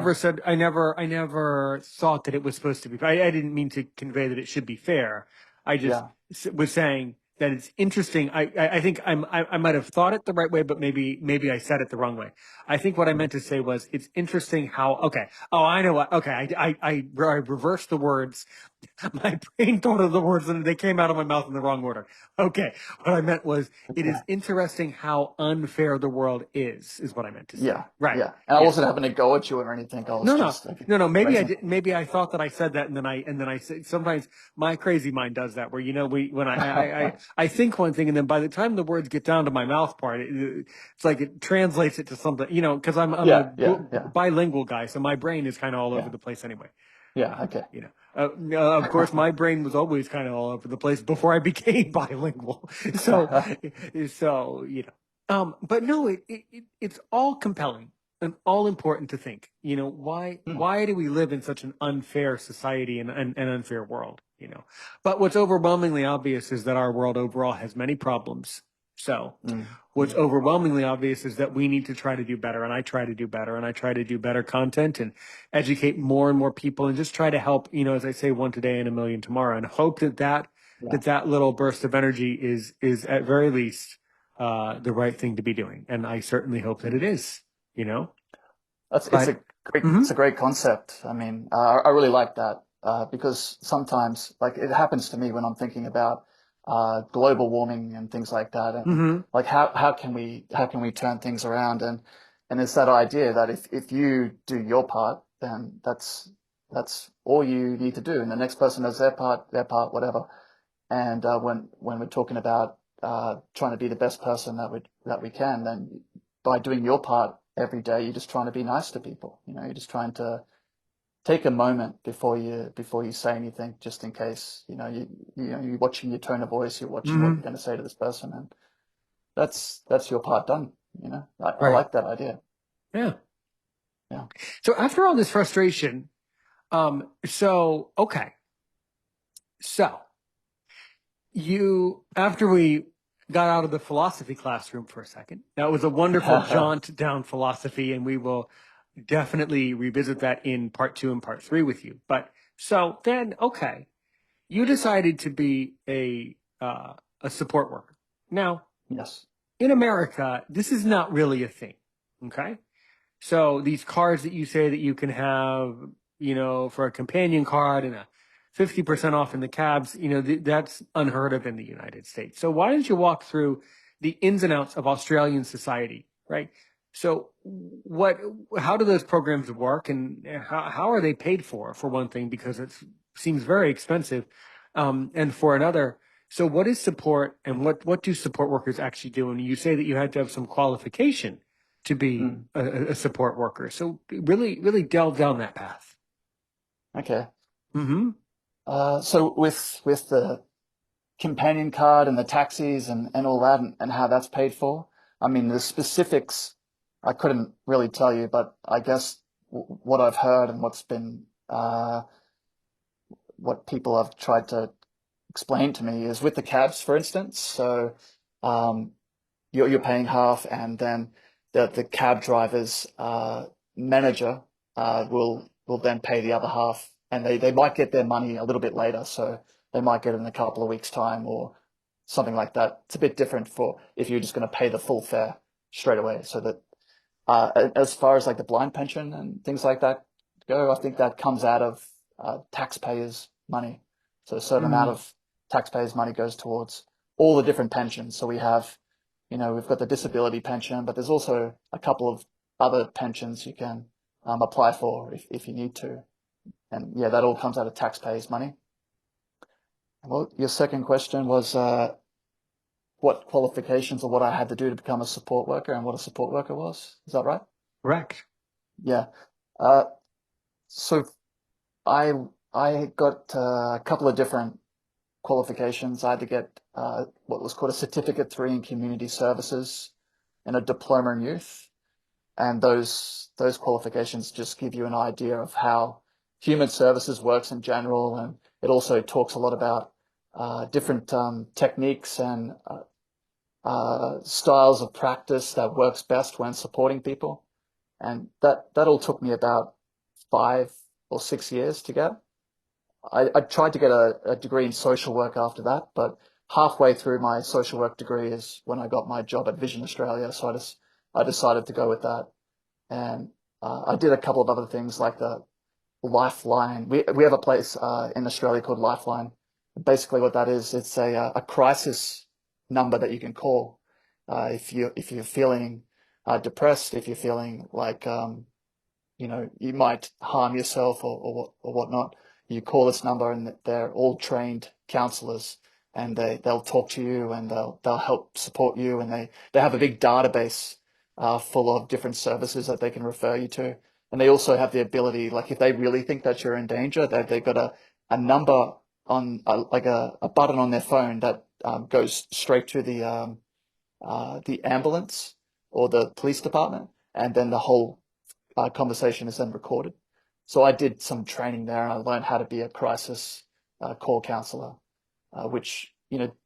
I never thought that it was supposed to be. I didn't mean to convey that it should be fair. I just yeah, was saying that it's interesting. I think I might have thought it the right way, but maybe I said it the wrong way. I think what I mm, meant to say was it's interesting how, okay. Oh, I know what, okay. I reversed the words. My brain thought of the words and they came out of my mouth in the wrong order. Okay. What I meant was it is yeah, interesting how unfair the world is what I meant to say. yeah, Right. yeah. And I Yeah. wasn't having to go at you or anything. I was No, no, just like no, no. Maybe I raising. did. Maybe I thought that I said that, and then I said. Sometimes my crazy mind does that, where we when I think one thing, and then by the time the words get down to my mouth part, it's like it translates it to something, because I'm a Yeah, yeah, yeah, bilingual guy, so my brain is kind of all over yeah, the place anyway. yeah. Okay. Of course, my brain was always kind of all over the place before I became bilingual. So, but no, it's all compelling and all important to think. Hmm, Why do we live in such an unfair society and an unfair world? But what's overwhelmingly obvious is that our world overall has many problems. So, hmm, what's hmm. overwhelmingly obvious is that we need to try to do better, and I try to do better, and I try to do better content and educate more and more people and just try to help, as I say, one today and a million tomorrow, and hope Yeah. that little burst of energy is at very least the right thing to be doing. And I certainly hope that it is, It's but it's mhm, a great concept. I mean, I really like that because sometimes, like, it happens to me when I'm thinking about global warming and things like that, and mhm, like how can we turn things around? And it's that idea that if you do your part, then that's all you need to do, and the next person does their part, whatever. And when we're talking about trying to be the best person that we can, then by doing your part every day, you're just trying to be nice to people. You're just trying to take a moment before you say anything, just in case. You're watching your tone of voice, you're watching what you're mhm, going to say to this person, and that's your part done. I right, like that idea. yeah. Yeah. So after all this frustration, so okay, so after we got out of the philosophy classroom for a second, that was a wonderful jaunt down philosophy, and we will definitely revisit that in part two and part three with you. But so then, okay, you decided to be a support worker. Now, Yes. in America, this is not really a thing. Okay. So these cards that you say that you can have, for a companion card and 50% off in the cabs, that's unheard of in the United States. So why don't you walk through the ins and outs of Australian society, right? So how do those programs work, and how are they paid for one thing, because it seems very expensive. And for another, so what is support, and what do support workers actually do? And you say that you had to have some qualification to be Mm. a support worker. So really, really delve down that path. Okay. Mm-hmm. So with the companion card and the taxis and all that and how that's paid for, I mean, the specifics I couldn't really tell you, but I guess what I've heard and what's been what people have tried to explain to me is with the cabs, for instance. So um, you're paying half, and then the cab driver's manager will then pay the other half, and they might get their money a little bit later, so they might get it in a couple of weeks' time or something like that. It's a bit different for if you're just going to pay the full fare straight away. So that as far as like the blind pension and things like that go, I think that comes out of taxpayers' money. So a certain amount of taxpayers' money goes towards all the different pensions. So we've got the disability pension, but there's also a couple of other pensions you can apply for if you need to. And yeah, that all comes out of taxpayers' money. Well, your second question was what qualifications or what I had to do to become a support worker and what a support worker was. Is that right? Correct. Yeah. Uh, so I I got a couple of different qualifications. I had to get what was called a Certificate 3 in Community Services and a Diploma in Youth. And those qualifications just give you an idea of how human services works in general. And it also talks a lot about different techniques and styles of practice that works best when supporting people. And that all took me about 5 or 6 years to get. I tried to get a degree in social work after that, but halfway through my social work degree is when I got my job at Vision Australia. So I decided to go with that. And I did a couple of other things like the Lifeline. We have a place in Australia called Lifeline. Basically, what that is, it's a crisis number that you can call if you're feeling depressed, if you're feeling like you might harm yourself or whatnot. You call this number, and they're all trained counselors, and they'll talk to you, and they'll help support you, and they have a big database full of different services that they can refer you to. And they also have the ability, like if they really think that you're in danger, that they've got a number on like a button on their phone that goes straight to the ambulance or the police department, and then the whole conversation is then recorded. So I did some training there, and I learned how to be a crisis call counselor, which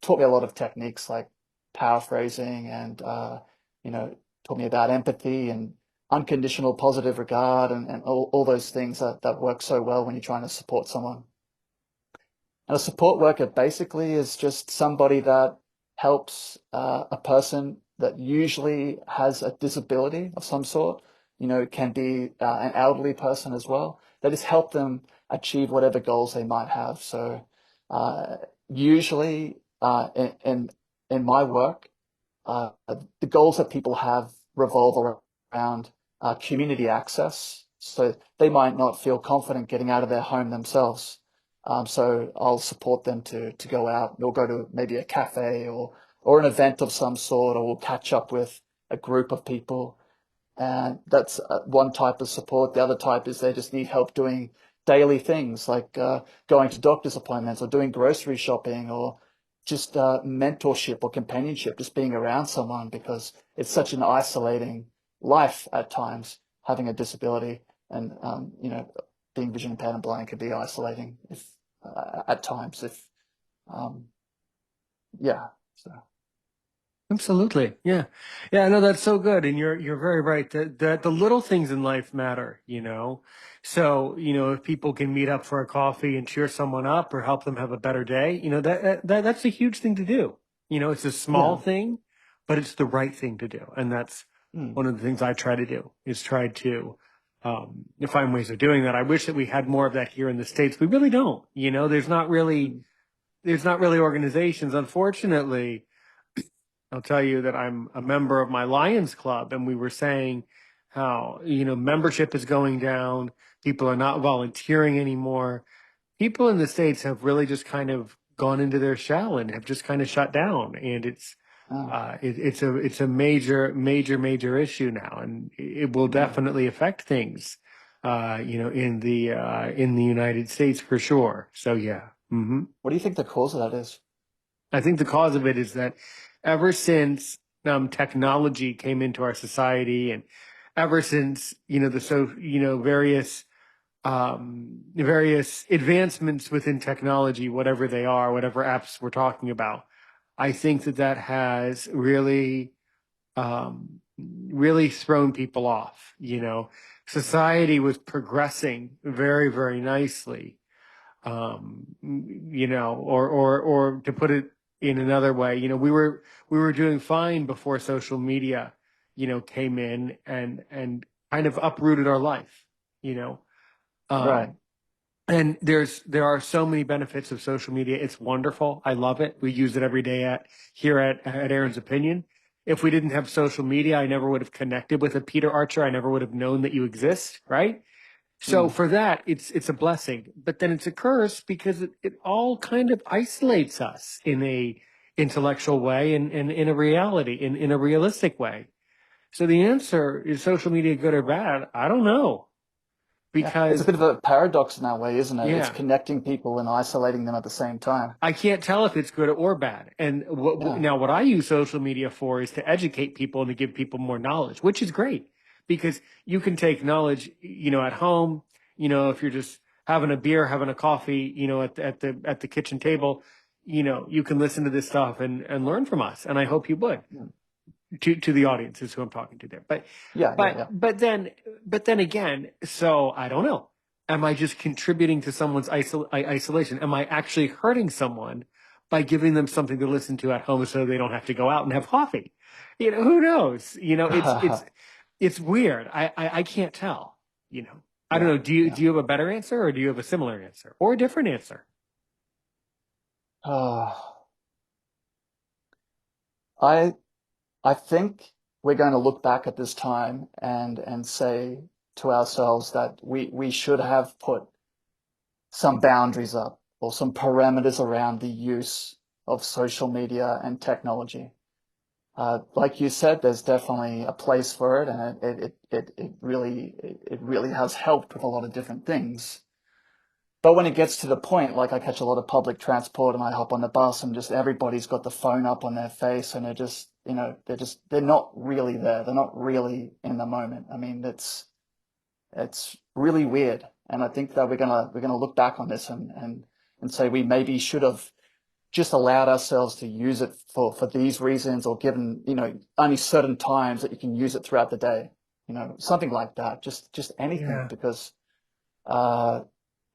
taught me a lot of techniques like paraphrasing and taught me about empathy and unconditional positive regard and all those things that work so well when you're trying to support someone. And a support worker basically is just somebody that helps a person that usually has a disability of some sort. It can be an elderly person as well. That just help them achieve whatever goals they might have. So usually in my work, the goals that people have revolve around community access. So they might not feel confident getting out of their home themselves. So I'll support them to go out. We'll go to maybe a cafe or an event of some sort, or we'll catch up with a group of people. And that's one type of support. The other type is they just need help doing daily things like going to doctor's appointments or doing grocery shopping or just mentorship or companionship, just being around someone, because it's such an isolating life at times, having a disability. And being vision impaired and blind can be isolating if at times. If yeah, so Absolutely. Yeah. Yeah, no, that's so good. And you're very right that the little things in life matter. So, if people can meet up for a coffee and cheer someone up or help them have a better day, that's a huge thing to do. It's a small yeah, thing, but it's the right thing to do. And that's mm, one of the things I try to do, is try to find ways of doing that. I wish that we had more of that here in the States. We really don't. There's not really organizations. Unfortunately, I'll tell you that I'm a member of my Lions Club, and we were saying how, membership is going down. People are not volunteering anymore. People in the States have really just kind of gone into their shell and have just kind of shut down. And Mm. it's a major issue now, and it will Mm. definitely affect things, in the United States for sure. So yeah. What do you think the cause of that is? I think the cause of it is that ever since technology came into our society, and ever since various advancements within technology, whatever they are, whatever apps we're talking about, I think that has really thrown people off. Society was progressing very, very nicely, or to put it in another way, we were doing fine before social media, came in and kind of uprooted our life, you know. Right. Um, and there are so many benefits of social media. It's wonderful. I love it. We use it every day at Aaron's Opinion. If we didn't have social media, I never would have connected with a Peter Archer. I never would have known that you exist, right? So Mm. for that, it's a blessing, but then it's a curse because it all kind of isolates us in a intellectual way and in a reality, in a realistic way. So the answer is social media good or bad? I don't know Yeah. It's a because bit of a paradox in that way, isn't it? It's yeah, connecting people and isolating them at the same time. I can't tell if it's good or bad. And Yeah. now what I use social media for is to educate people and to give people more knowledge, which is great because you can take knowledge, at home, if you're just having a beer, having a coffee, at the kitchen table, you can listen to this stuff and learn from us. And I hope you would Mm. to the audience is who I'm talking to there. But Yeah. Yeah. but Yeah. but then but then again, so I don't know. Am I just contributing to someone's isolation? Am I actually hurting someone by giving them something to listen to at home so they don't have to go out and have coffee? Who knows? It's weird. I can't tell. I don't Yeah. know. Do you Yeah. do you have a better answer or do you have a similar answer or a different answer? Oh, I I think we're going to look back at this time and say to ourselves that we should have put some boundaries up or some parameters around the use of social media and technology. Like you said, there's definitely a place for it, and it really has helped with a lot of different things. But when it gets to the point, like I catch a lot of public transport and I hop on the bus and just everybody's got the phone up on their face and they're just, they're not really there. They're not really in the moment. I mean, it's really weird. And I think that we're gonna look back on this and say we maybe should have just allowed ourselves to use it for these reasons or given, only certain times that you can use it throughout the day, something like that. Just anything Yeah. because, uh,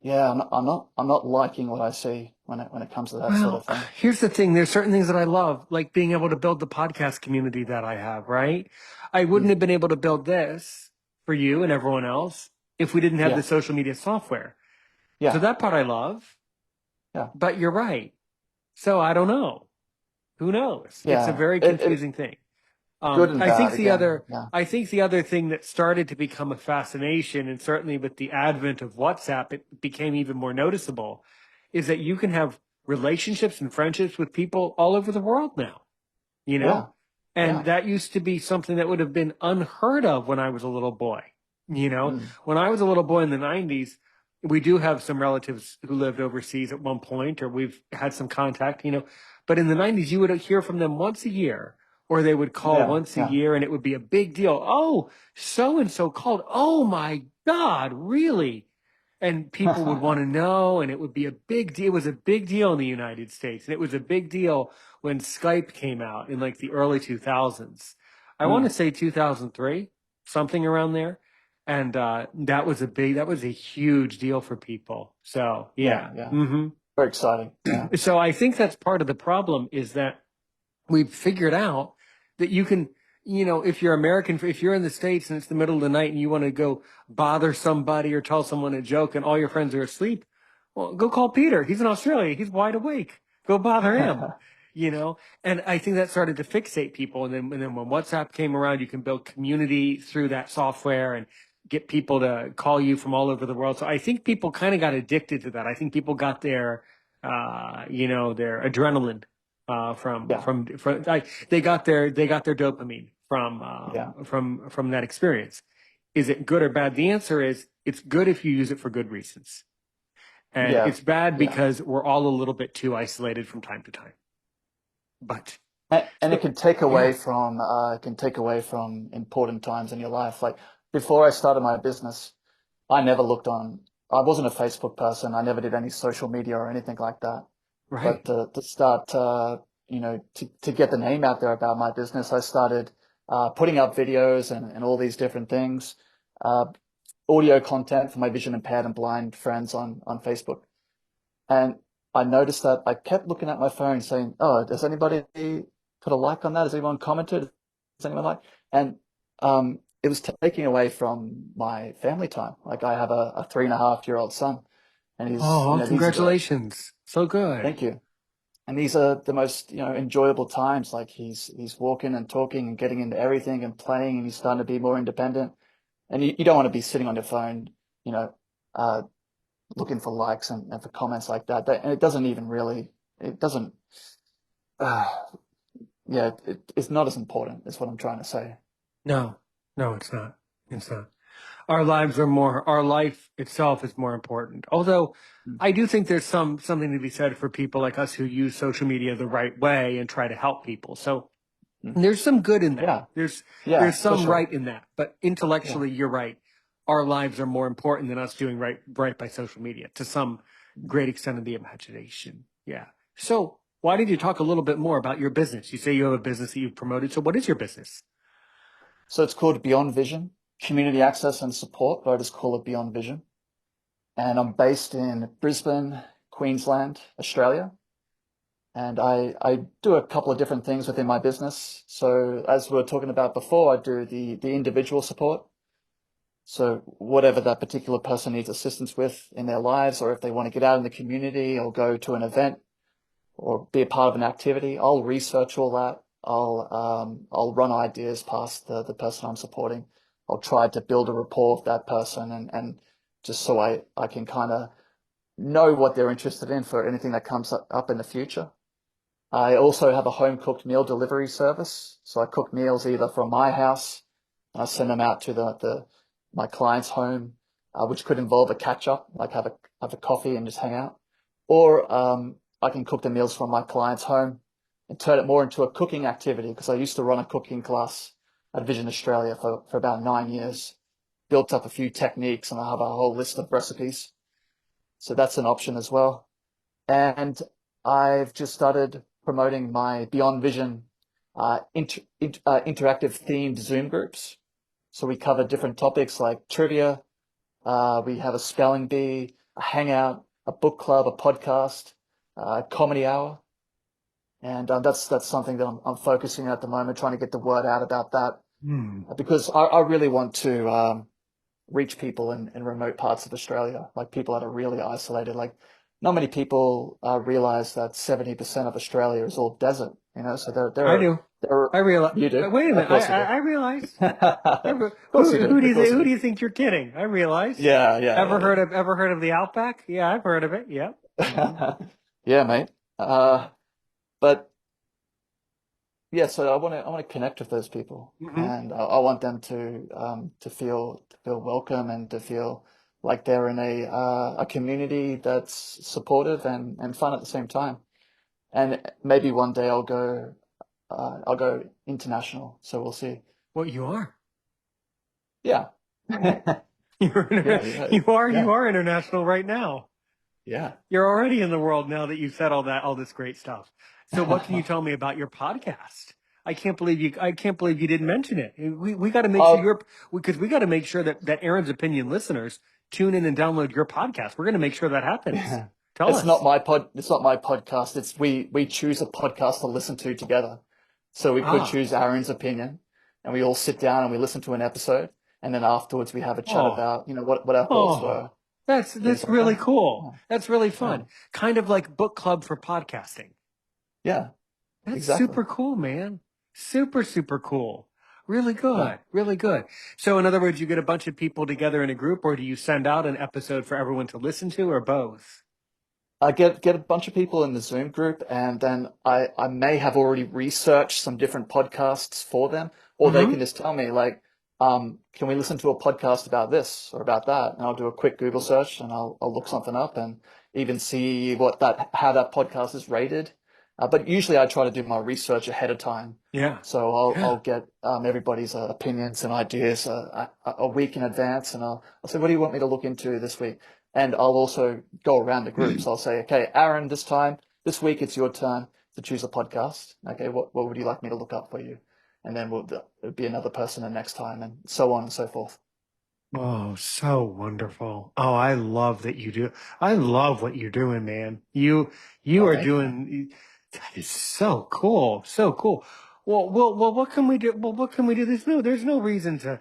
yeah, I'm not liking what I see when it comes to that sort Well, of thing. here's the thing. There's certain things that I love, like being able to build the podcast community that I have, right? I wouldn't Mm. have been able to build this for you and everyone else if we didn't have the Yeah, social media software. So yeah, that part I love, yeah, but you're right. So I don't know. Who knows? It's a yeah. very It confusing thing. good and I think bad again. Yeah, I think the other thing that started to become a fascination, and certainly with the advent of WhatsApp, it became even more noticeable, is that you can have relationships and friendships with people all over the world now, you yeah, know? And yeah. that used to be something that would have been unheard of when I was a little boy. Mm. When I was a little boy in the 90s, we do have some relatives who lived overseas at one point, or we've had some contact, but in the 90s, you would hear from them once a year, or they would call Yeah, once a yeah. year and it would be a big deal. Oh, so and so called. Oh my God, really? And people would want to know, and it would be a big deal. It was a big deal in the United States, and it was a big deal when Skype came out in like the early 2000s. I want Mm. to say 2003, something around there. And that was a huge deal for people. So Yeah, yeah. yeah. Very exciting. Yeah. So I think that's part of the problem is that we've figured out that if you're American, if you're in the States and it's the middle of the night and you want to go bother somebody or tell someone a joke and all your friends are asleep, well, go call Peter. He's in Australia. He's wide awake. Go bother him, you know? And I think that started to fixate people. And then when WhatsApp came around, you can build community through that software and get people to call you from all over the world. So I think people kind of got addicted to that. I think people got their adrenaline Yeah, from like they got their dopamine yeah, from that experience. Is it good or bad? The answer is it's good if you use it for good reasons, and yeah, it's bad yeah. because we're all a little bit too isolated from time to time. But And it so can take yeah, away from important times in your life. Like before I started my business, I never looked on. I wasn't a Facebook person. I never did any social media or anything like that. But right. to start, to get the name out there about my business, I started putting up videos and all these different things, uh, audio content for my vision impaired and blind friends on Facebook. And I noticed that I kept looking at my phone saying, "Oh, does anybody put a like on that? Has anyone commented? Does anyone like?" And it was taking away from my family time. Like I have a 3.5-year-old son, and Oh, these are congratulations! So good. thank you. And these are the most, enjoyable times. Like he's walking and talking and getting into everything and playing, and he's starting to be more independent. And you don't want to be sitting on your phone, you know, uh, looking for likes and for comments like that. And it doesn't even really, it doesn't, uh, yeah, it's not as important, is what I'm trying to say. No, no, it's not. It's not. Our life itself is more important. Although Mm, I do think there's something to be said for people like us who use social media the right way and try to help people. So mm. there's some good in that. Yeah, There's yeah, for some sure. right in that. But Yeah. intellectually, you're right. Our lives are more important than us doing right by social media to some great extent of the imagination. Yeah. So why did you talk a little bit more about your business? You say you have a business that you've promoted. So what is your business? So it's called Beyond Vision, Community Access and Support, but I just call it Beyond Vision. And I'm based in Brisbane, Queensland, Australia. And I do a couple of different things within my business. So as we were talking about before, I do the individual support. So whatever that particular person needs assistance with in their lives, or if they want to get out in the community or go to an event or be a part of an activity, I'll research all that. I'll run ideas past the person I'm supporting. I'll try to build a rapport with that person and just so I can kind of know what they're interested in for anything that comes up in the future. I also have a home cooked meal delivery service. So I cook meals either from my house and I send them out to my client's home, which could involve a catch up, like have a coffee and just hang out. Or I can cook the meals from my client's home and turn it more into a cooking activity because I used to run a cooking class at Vision Australia for about 9 years, built up a few techniques and I have a whole list of recipes. So that's an option as well. And I've just started promoting my Beyond Vision interactive themed Zoom groups. So we cover different topics like trivia. We have a spelling bee, a hangout, a book club, a podcast, a comedy hour. And that's something that I'm focusing on at the moment, trying to get the word out about that Hmm. because I really want to reach people in remote parts of Australia, like people that are really isolated. Like not many people realize that 70% of Australia is all desert, so I do. they're, I realize. you do? Wait a Of minute. course you do. I realize. Of course you do. Who do Of you course you who do. do you think you're kidding? I realize. Yeah, yeah, yeah, Ever heard of the Outback? Yeah, I've heard of it. Yep. Hmm. yeah. Yeah, mate. But yeah, so I want to connect with those people, Hmm. and I want them to feel welcome and to feel like they're in a community that's supportive and fun at the same time. And maybe one day I'll go international. So we'll see. Well, you are. Yeah. You're Yeah, yeah, you are yeah, you are international right now. yeah. You're already in the world now that you've said all this great stuff. So what can you tell me about your podcast? I can't believe you didn't mention it. We got to make sure Oh, you're because we got to make sure that Aaron's Opinion listeners tune in and download your podcast. We're going to make sure that happens. Tell us. it's not my podcast. It's we choose a podcast to listen to together. So we could Ah, choose Aaron's opinion. and we all sit down and we listen to an episode, and then afterwards we have a chat Oh, about, what our thoughts oh, were, things that's like really that. cool. Yeah, That's really yeah, fun. Kind of like book club for podcasting. yeah, That's exactly. super cool, man. Super, super cool. Really Yeah. good. Really good. So, in other words, you get a bunch of people together in a group, or do you send out an episode for everyone to listen to, or both? I get a bunch of people in the Zoom group, and then I may have already researched some different podcasts for them, or they Mm-hmm. can just tell me like, can we listen to a podcast about this or about that? And I'll do a quick Google search and I'll look something up and even see how that podcast is rated. But usually I try to do my research ahead of time, Yeah. so I'll Yeah. get everybody's opinions and ideas a week in advance, and I'll say, what do you want me to look into this week? And I'll also go around the groups. I'll say, okay, Aaron, this week it's your turn to choose a podcast. Okay, what would you like me to look up for you? And then it'll be another person the next time, and so on and so forth. Oh, so wonderful. Oh, I love that you do. I love what you're doing, man. You Oh, are thank you, man. doing that is so cool. So cool. Well, what can we do? Well, what can we do? There's no reason to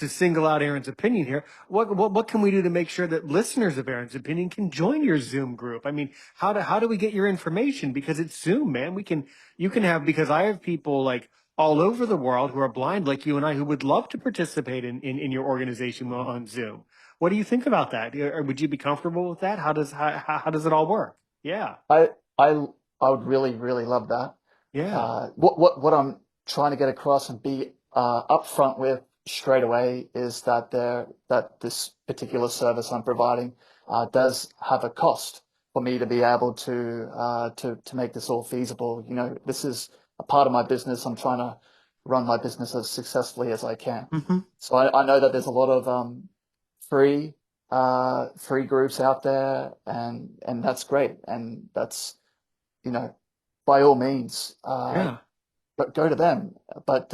single out Aaron's opinion here. What can we do to make sure that listeners of Aaron's opinion can join your Zoom group? I mean, how do we get your information? Because it's Zoom, man. You can have because I have people like all over the world who are blind like you and I who would love to participate in your organization on Zoom. What do you think about that? Or would you be comfortable with that? How does it all work? Yeah. I I I would really really love that. Yeah. What I'm trying to get across and be upfront with straight away is that this particular service I'm providing does have a cost for me to be able to make this all feasible. This is a part of my business. I'm trying to run my business as successfully as I can. Hmm. So I know that there's a lot of free free groups out there, and that's great, and that's you know by all means, Yeah. but go to them. But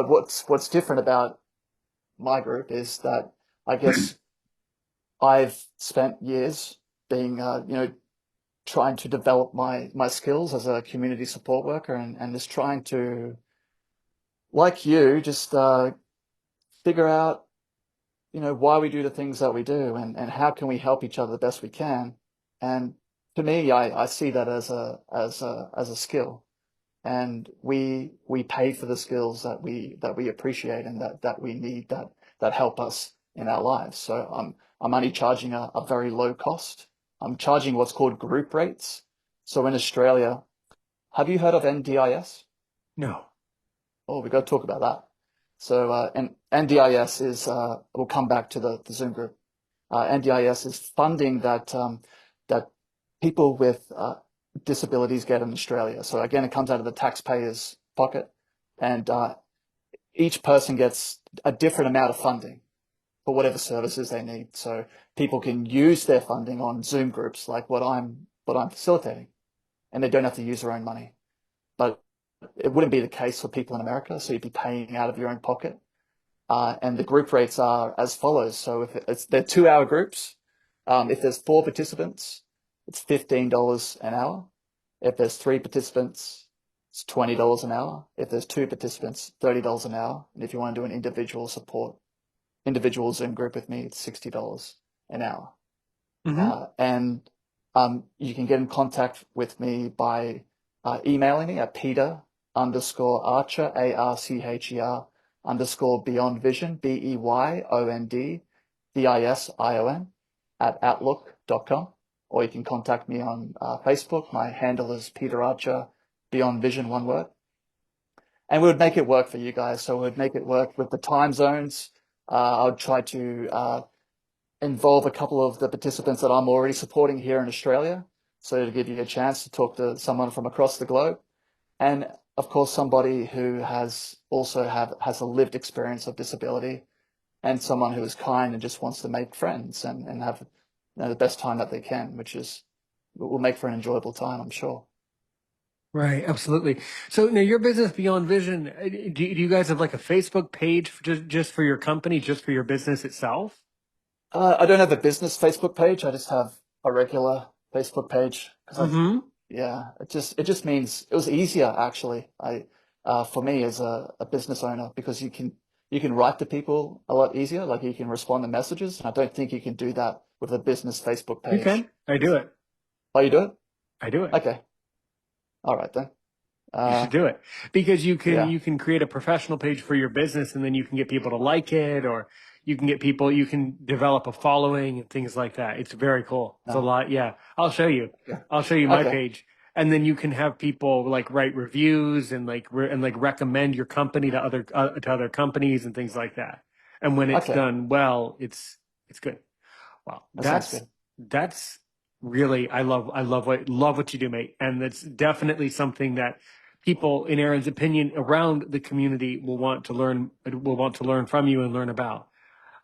what's different about my group is that I guess I've spent years being, trying to develop my skills as a community support worker, and just trying to, like you, just figure out, why we do the things that we do, and how can we help each other the best we can. And to me, I see that as a skill. And we pay for the skills that we appreciate and that we need, that help us in our lives. So I'm only charging a very low cost. I'm charging what's called group rates. So in Australia, have you heard of NDIS? No. Oh, we've got to talk about that. So and NDIS is we'll come back to the Zoom group. NDIS is funding that people with disabilities get in Australia. So again, it comes out of the taxpayer's pocket, and each person gets a different amount of funding for whatever services they need. So people can use their funding on Zoom groups like what I'm facilitating, and they don't have to use their own money. But it wouldn't be the case for people in America, so you'd be paying out of your own pocket. And the group rates are as follows. So they're 2 hour groups. If there's four participants, it's $15 an hour. If there's three participants, it's $20 an hour. If there's two participants, $30 an hour. And if you want to do an individual Zoom group with me, it's $60 an hour. Hmm. And you can get in contact with me by emailing me at Peter_Archer, ARCHER _Beyond Vision, BEYOND at outlook.com. Or you can contact me on Facebook. My handle is Peter Archer, Beyond Vision, one word. And we would make it work for you guys. So we'd make it work with the time zones. I would try to involve a couple of the participants that I'm already supporting here in Australia. So to give you a chance to talk to someone from across the globe. And of course, somebody who has a lived experience of disability, and someone who is kind and just wants to make friends and have the best time that they can, which will make for an enjoyable time, I'm sure. Right, absolutely. So now your business Beyond Vision, do you guys have like a Facebook page for just for your company, just for your business itself? I don't have a business Facebook page. I just have a regular Facebook page because Hmm. yeah, it just means it was easier actually. for me as a business owner, because you can write to people a lot easier, like you can respond to messages. And I don't think you can do that with a business Facebook You page. can. I do it. Oh, you do it? I do it. Okay. All right then. You should Uh, do it because yeah. you can create a professional page for your business and then you can get people to like it, or you can get people, you can develop a following and things like that. It's very cool. It's a No. lot. Yeah. I'll show you. Yeah. I'll show you my Okay. page, and then you can have people like write reviews and like recommend your company to other companies and things like that. And when it's Okay. done well, it's good. Wow, That sounds good. that's really love what you do, mate, and that's definitely something that people, in Aaron's opinion, around the community will want to learn from you and learn about.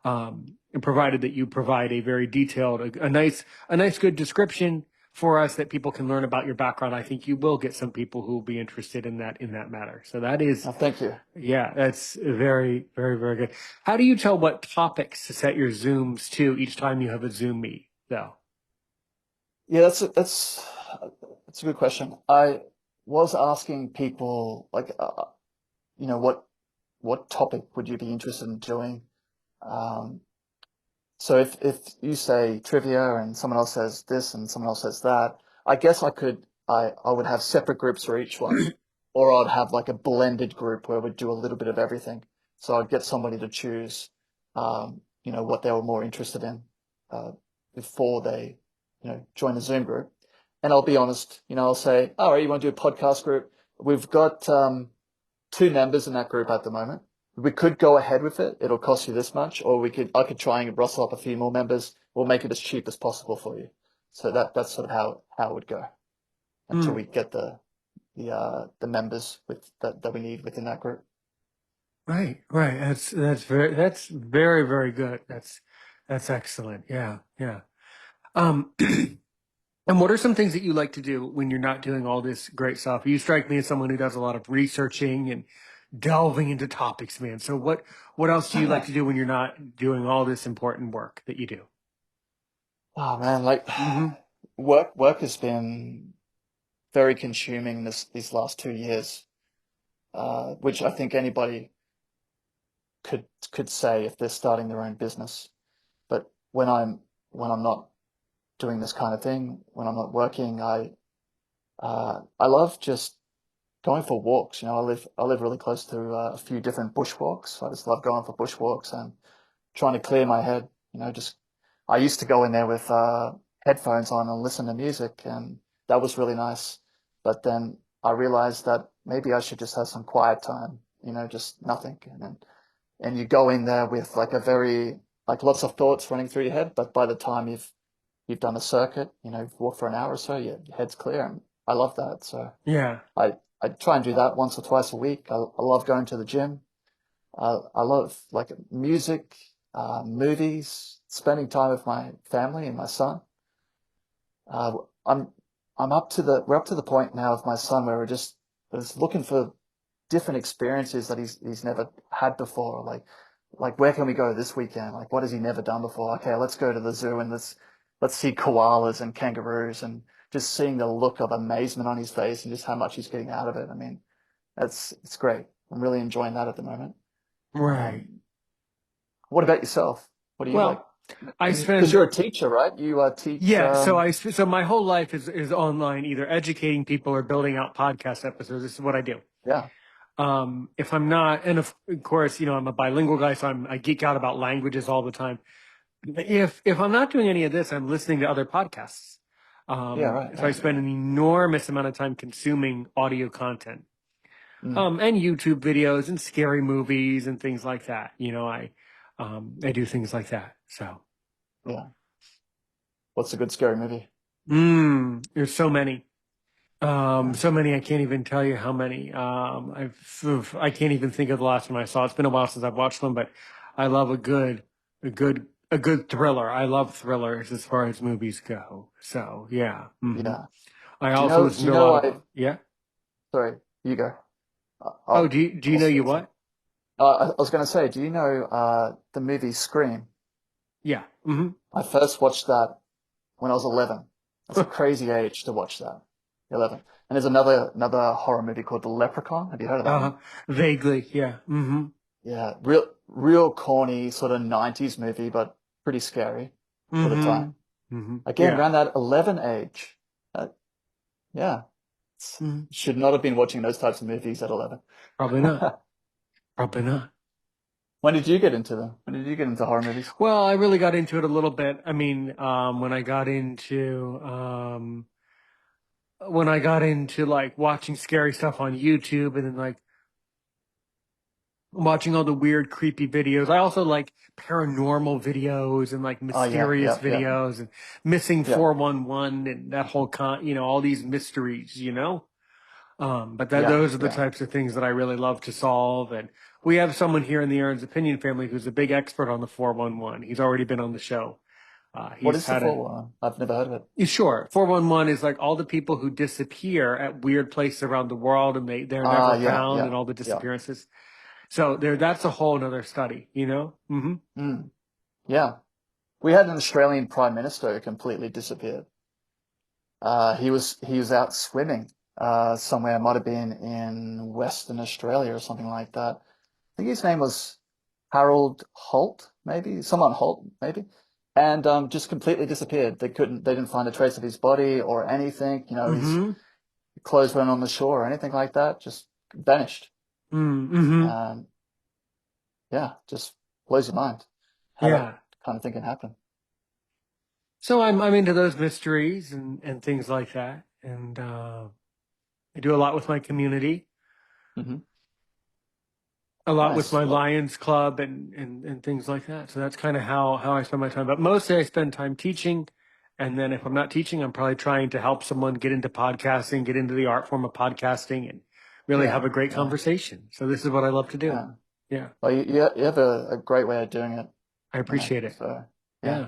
And provided that you provide a very detailed, a nice good description for us that people can learn about your background, I think you will get some people who will be interested in that matter. So that is, No, thank you. yeah, that's very good. How do you tell what topics to set your Zooms to each time you have a Zoom meet, though? Yeah, that's a good question. I was asking people like, you know, what topic would you be interested in doing? Um, So if you say trivia and someone else says this and someone else says that, I guess I would have separate groups for each one, or I'd have like a blended group where we'd do a little bit of everything. So I'd get somebody to choose, what they were more interested in, uh, before they, join the Zoom group. And I'll be honest, I'll say, all right, you want to do a podcast group? We've got, 2 members in that group at the moment. We could go ahead with it. It'll cost you this much, or I could try and rustle up a few more members. We'll make it as cheap as possible for you. So that's sort of how it would go until Hmm. we get the members that we need within that group. Right. That's very good. That's excellent. Yeah, yeah. Um, and what are some things that you like to do when you're not doing all this great stuff? You strike me as someone who does a lot of researching and delving into topics, man. So what else do you like to do when you're not doing all this important work that you do? Oh man, like Hmm. work has been very consuming these last 2 years, which I think anybody could say if they're starting their own business. But when I'm not doing this kind of thing, when I'm not working, I love just going for walks. I live really close to a few different bushwalks. I just love going for bushwalks and trying to clear my head. Just I used to go in there with headphones on and listen to music, and that was really nice. But then I realized that maybe I should just have some quiet time. Just nothing, and you go in there with like like lots of thoughts running through your head. But by the time you've done a circuit, you've walked for an hour or so, your head's clear, and I love that. So Yeah. I try and do that once or twice a week. I love going to the gym. I love like music, movies, spending time with my family and my son. Uh, I'm we're up to the point now with my son where we're just looking for different experiences that he's never had before. Like where can we go this weekend? Like what has he never done before? Okay, let's go to the zoo and let's see koalas and kangaroos, and just seeing the look of amazement on his face and just how much he's getting out of it. I mean, it's great. I'm really enjoying that at the moment. Right. Um, what about yourself? What do you like? Well, I Because spend you're a teacher, right? You teach. yeah, so my whole life is online, either educating people or building out podcast episodes. This is what I do. Yeah, If I'm not, and of course, I'm a bilingual guy, so I geek out about languages all the time. If I'm not doing any of this, I'm listening to other podcasts. yeah, right, So I right. spend an enormous amount of time consuming audio content, Mm, and YouTube videos and scary movies and things like that. I do things like that. So, yeah. What's a good scary movie? there's so many. Yeah, So many I can't even tell you how many. I can't even think of the last one I saw. It's been a while since I've watched them, but I love a good thriller. I love thrillers as far as movies go. So yeah. yeah. I Do you also know? listen Do you to a know? lot of, yeah. Sorry, you go. Oh, do you I'll know say you this one. what? I was going to say, do you know the movie Scream? Yeah. Hmm. I first watched that when I was 11. That's a crazy age to watch that. 11. And there's another horror movie called The Leprechaun. Have you heard of that one? Uh, Vaguely, yeah. Mm-hmm. Yeah, real corny sort of 90s movie, but pretty scary for the Mm-hmm. time. Mm-hmm. Again, Yeah. around that 11 age. Yeah, Mhm. should not have been watching those types of movies at 11. Probably not. Probably not. When did you get into them? When did you get into horror movies? Well, I really got into it a little bit. I mean, when I got into like watching scary stuff on YouTube and then like watching all the weird, creepy videos. I also like paranormal videos and like Oh yeah, mysterious yeah, yeah, videos and missing yeah, 411 and that whole all these mysteries. But yeah, those are the yeah. types of things that I really love to solve. And we have someone here in the Aaron's Opinion family who's a big expert on the 411. He's already been on the show. What He's is the had a 411? I've never heard of it. Sure. 411 is like all the people who disappear at weird places around the world and they're never Yeah, found yeah, and all the yeah. disappearances. So that's a whole nother study. Hmm. Mm, yeah. We had an Australian Prime Minister who completely disappeared. He was out swimming somewhere. It might have been in Western Australia or something like that. I think his name was Harold Holt, maybe someone Holt, maybe, and just completely disappeared. They didn't find a trace of his body or anything. His Hmm. clothes weren't on the shore or anything like that. Just vanished. Hmm. And yeah, just blows your mind how that Yeah. kind of thing can happen. So I'm into those mysteries and things like that. And I do a lot with my community, Hmm. a lot with Nice. my Well, Lions Club and things like that. So that's kind of how I spend my time. But mostly I spend time teaching. And then if I'm not teaching, I'm probably trying to help someone get into podcasting, get into the art form of podcasting and really have yeah, a great yeah, conversation. So this is what I love to do. yeah. Yeah. Well, you have a great way of doing it, I appreciate it. So yeah. Yeah.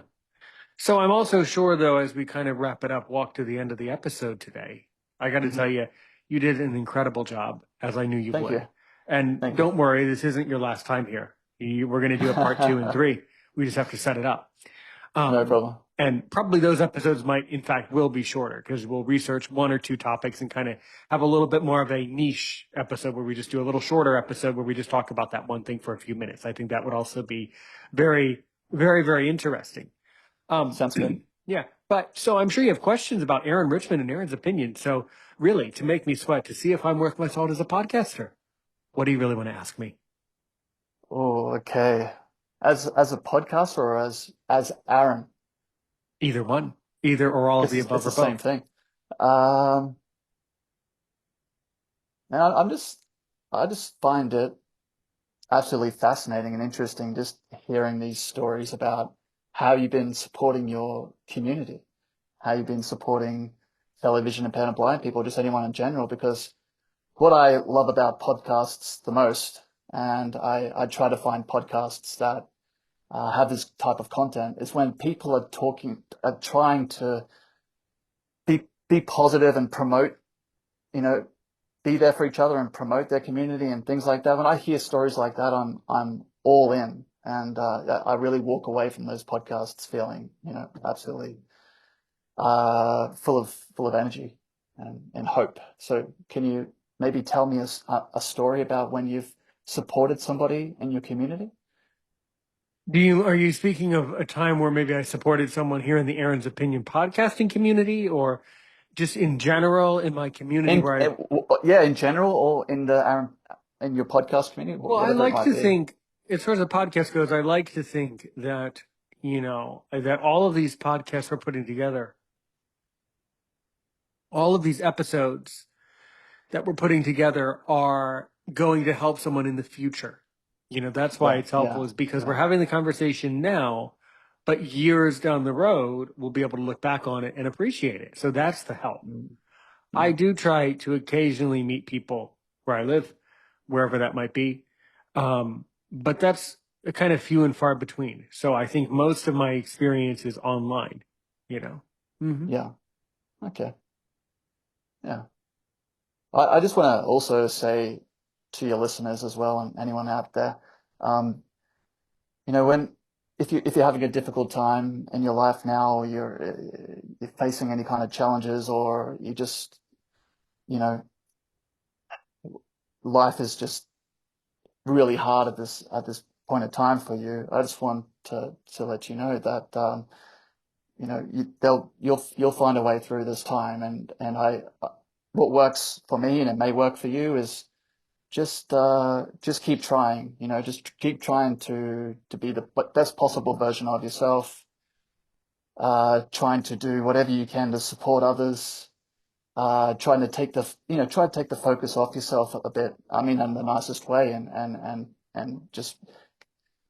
So I'm also sure, though, as we kind of wrap it up, walk to the end of the episode today, I got to Hmm. tell you, you did an incredible job, as I knew you Thank you. would. And Thank you. don't worry, this isn't your last time here. We're going to do a part two and three. We just have to set it up. No Um, problem. and probably those episodes might, in fact, will be shorter because we'll research one or two topics and kind of have a little bit more of a niche episode where we just do a little shorter episode where we just talk about that one thing for a few minutes. I think that would also be very, very, very interesting. Um, Sounds good. yeah, but so I'm sure you have questions about Aaron Richmond and Aaron's opinion. So really, to make me sweat, to see if I'm worth my salt as a podcaster, what do you really want to ask me? Oh, okay. As a podcast or as Aaron? Either one, either or all of Guess the it's above the or same both. thing. Um, and I just find it absolutely fascinating and interesting just hearing these stories about how you've been supporting your community, how you've been supporting fellow vision impaired and blind people, just anyone in general, because what I love about podcasts the most, and I try to find podcasts that have this type of content, is when people are trying to be positive and promote, you know, be there for each other and promote their community and things like that. When I hear stories like that, I'm all in, and I really walk away from those podcasts feeling, absolutely full of energy and hope. So, can you maybe tell me a story about when you've supported somebody in your community? Are you speaking of a time where maybe I supported someone here in the Aaron's Opinion podcasting community, or just in general in my community where I? Yeah, in general, or in your podcast community, Well, I whatever it like might to be. think, as far as the podcast goes, I like to think that that all of these podcasts we're putting together, all of these episodes that we're putting together are going to help someone in the future. That's why Right. it's helpful Yeah. is because we're Yeah. having the conversation now, but years down the road, we'll be able to look back on it and appreciate it. So that's the help. Mm, I mm, do try to occasionally meet people where I live, wherever that might be. But that's a kind of few and far between. So I think most of my experience is online, you know. Hmm. yeah. Okay. Yeah. I just want to also say to your listeners as well and anyone out there, um, when if you're having a difficult time in your life now, or you're facing any kind of challenges, or you just you know, life is just really hard at this point in time for you. I just want to let you know that you'll find a way through this time, and what works for me and it may work for you is just keep trying. Just keep trying to be the best possible version of yourself. Trying to do whatever you can to support others. Trying to try to take the focus off yourself a bit. I mean, in the nicest way, and just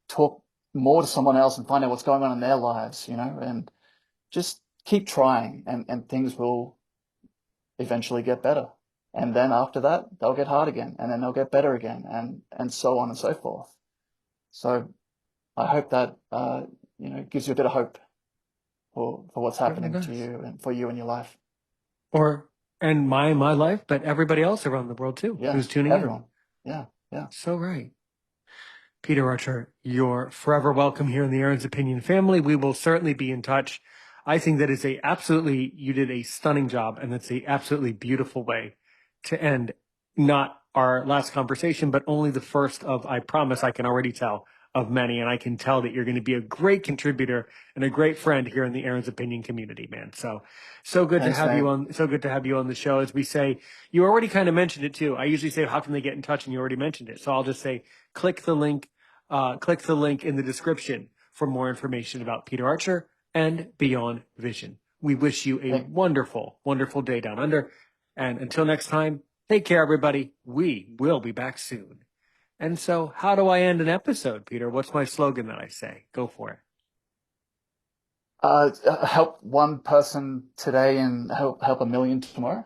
talk more to someone else and find out what's going on in their lives, and just keep trying, and things will eventually get better. And then after that, they'll get hard again, and then they'll get better again, and so on and so forth. So I hope that gives you a bit of hope for what's Certainly happening to does. you and for you in your life. Or and my life, but everybody else around the world too Yeah, who's tuning in. everyone. Yeah, yeah. So right. Peter Archer, you're forever welcome here in the Aaron's Opinion family. We will certainly be in touch. I think that is you did a stunning job, and that's a absolutely beautiful way to end not our last conversation, but only the first of, I promise, I can already tell, of many. And I can tell that you're going to be a great contributor and a great friend here in the Aaron's Opinion community, man. So good to Thanks, have mate. you on. So good to have you on the show. As we say, you already kind of mentioned it too. I usually say, how can they get in touch? And you already mentioned it. So I'll just say, click the link in the description for more information about Peter Archer and Beyond Vision. We wish you a Thank, wonderful, wonderful day down under. And until next time, take care, everybody. We will be back soon. And so, how do I end an episode, Peter? What's my slogan that I say? Go for it. help one person today and help a million tomorrow.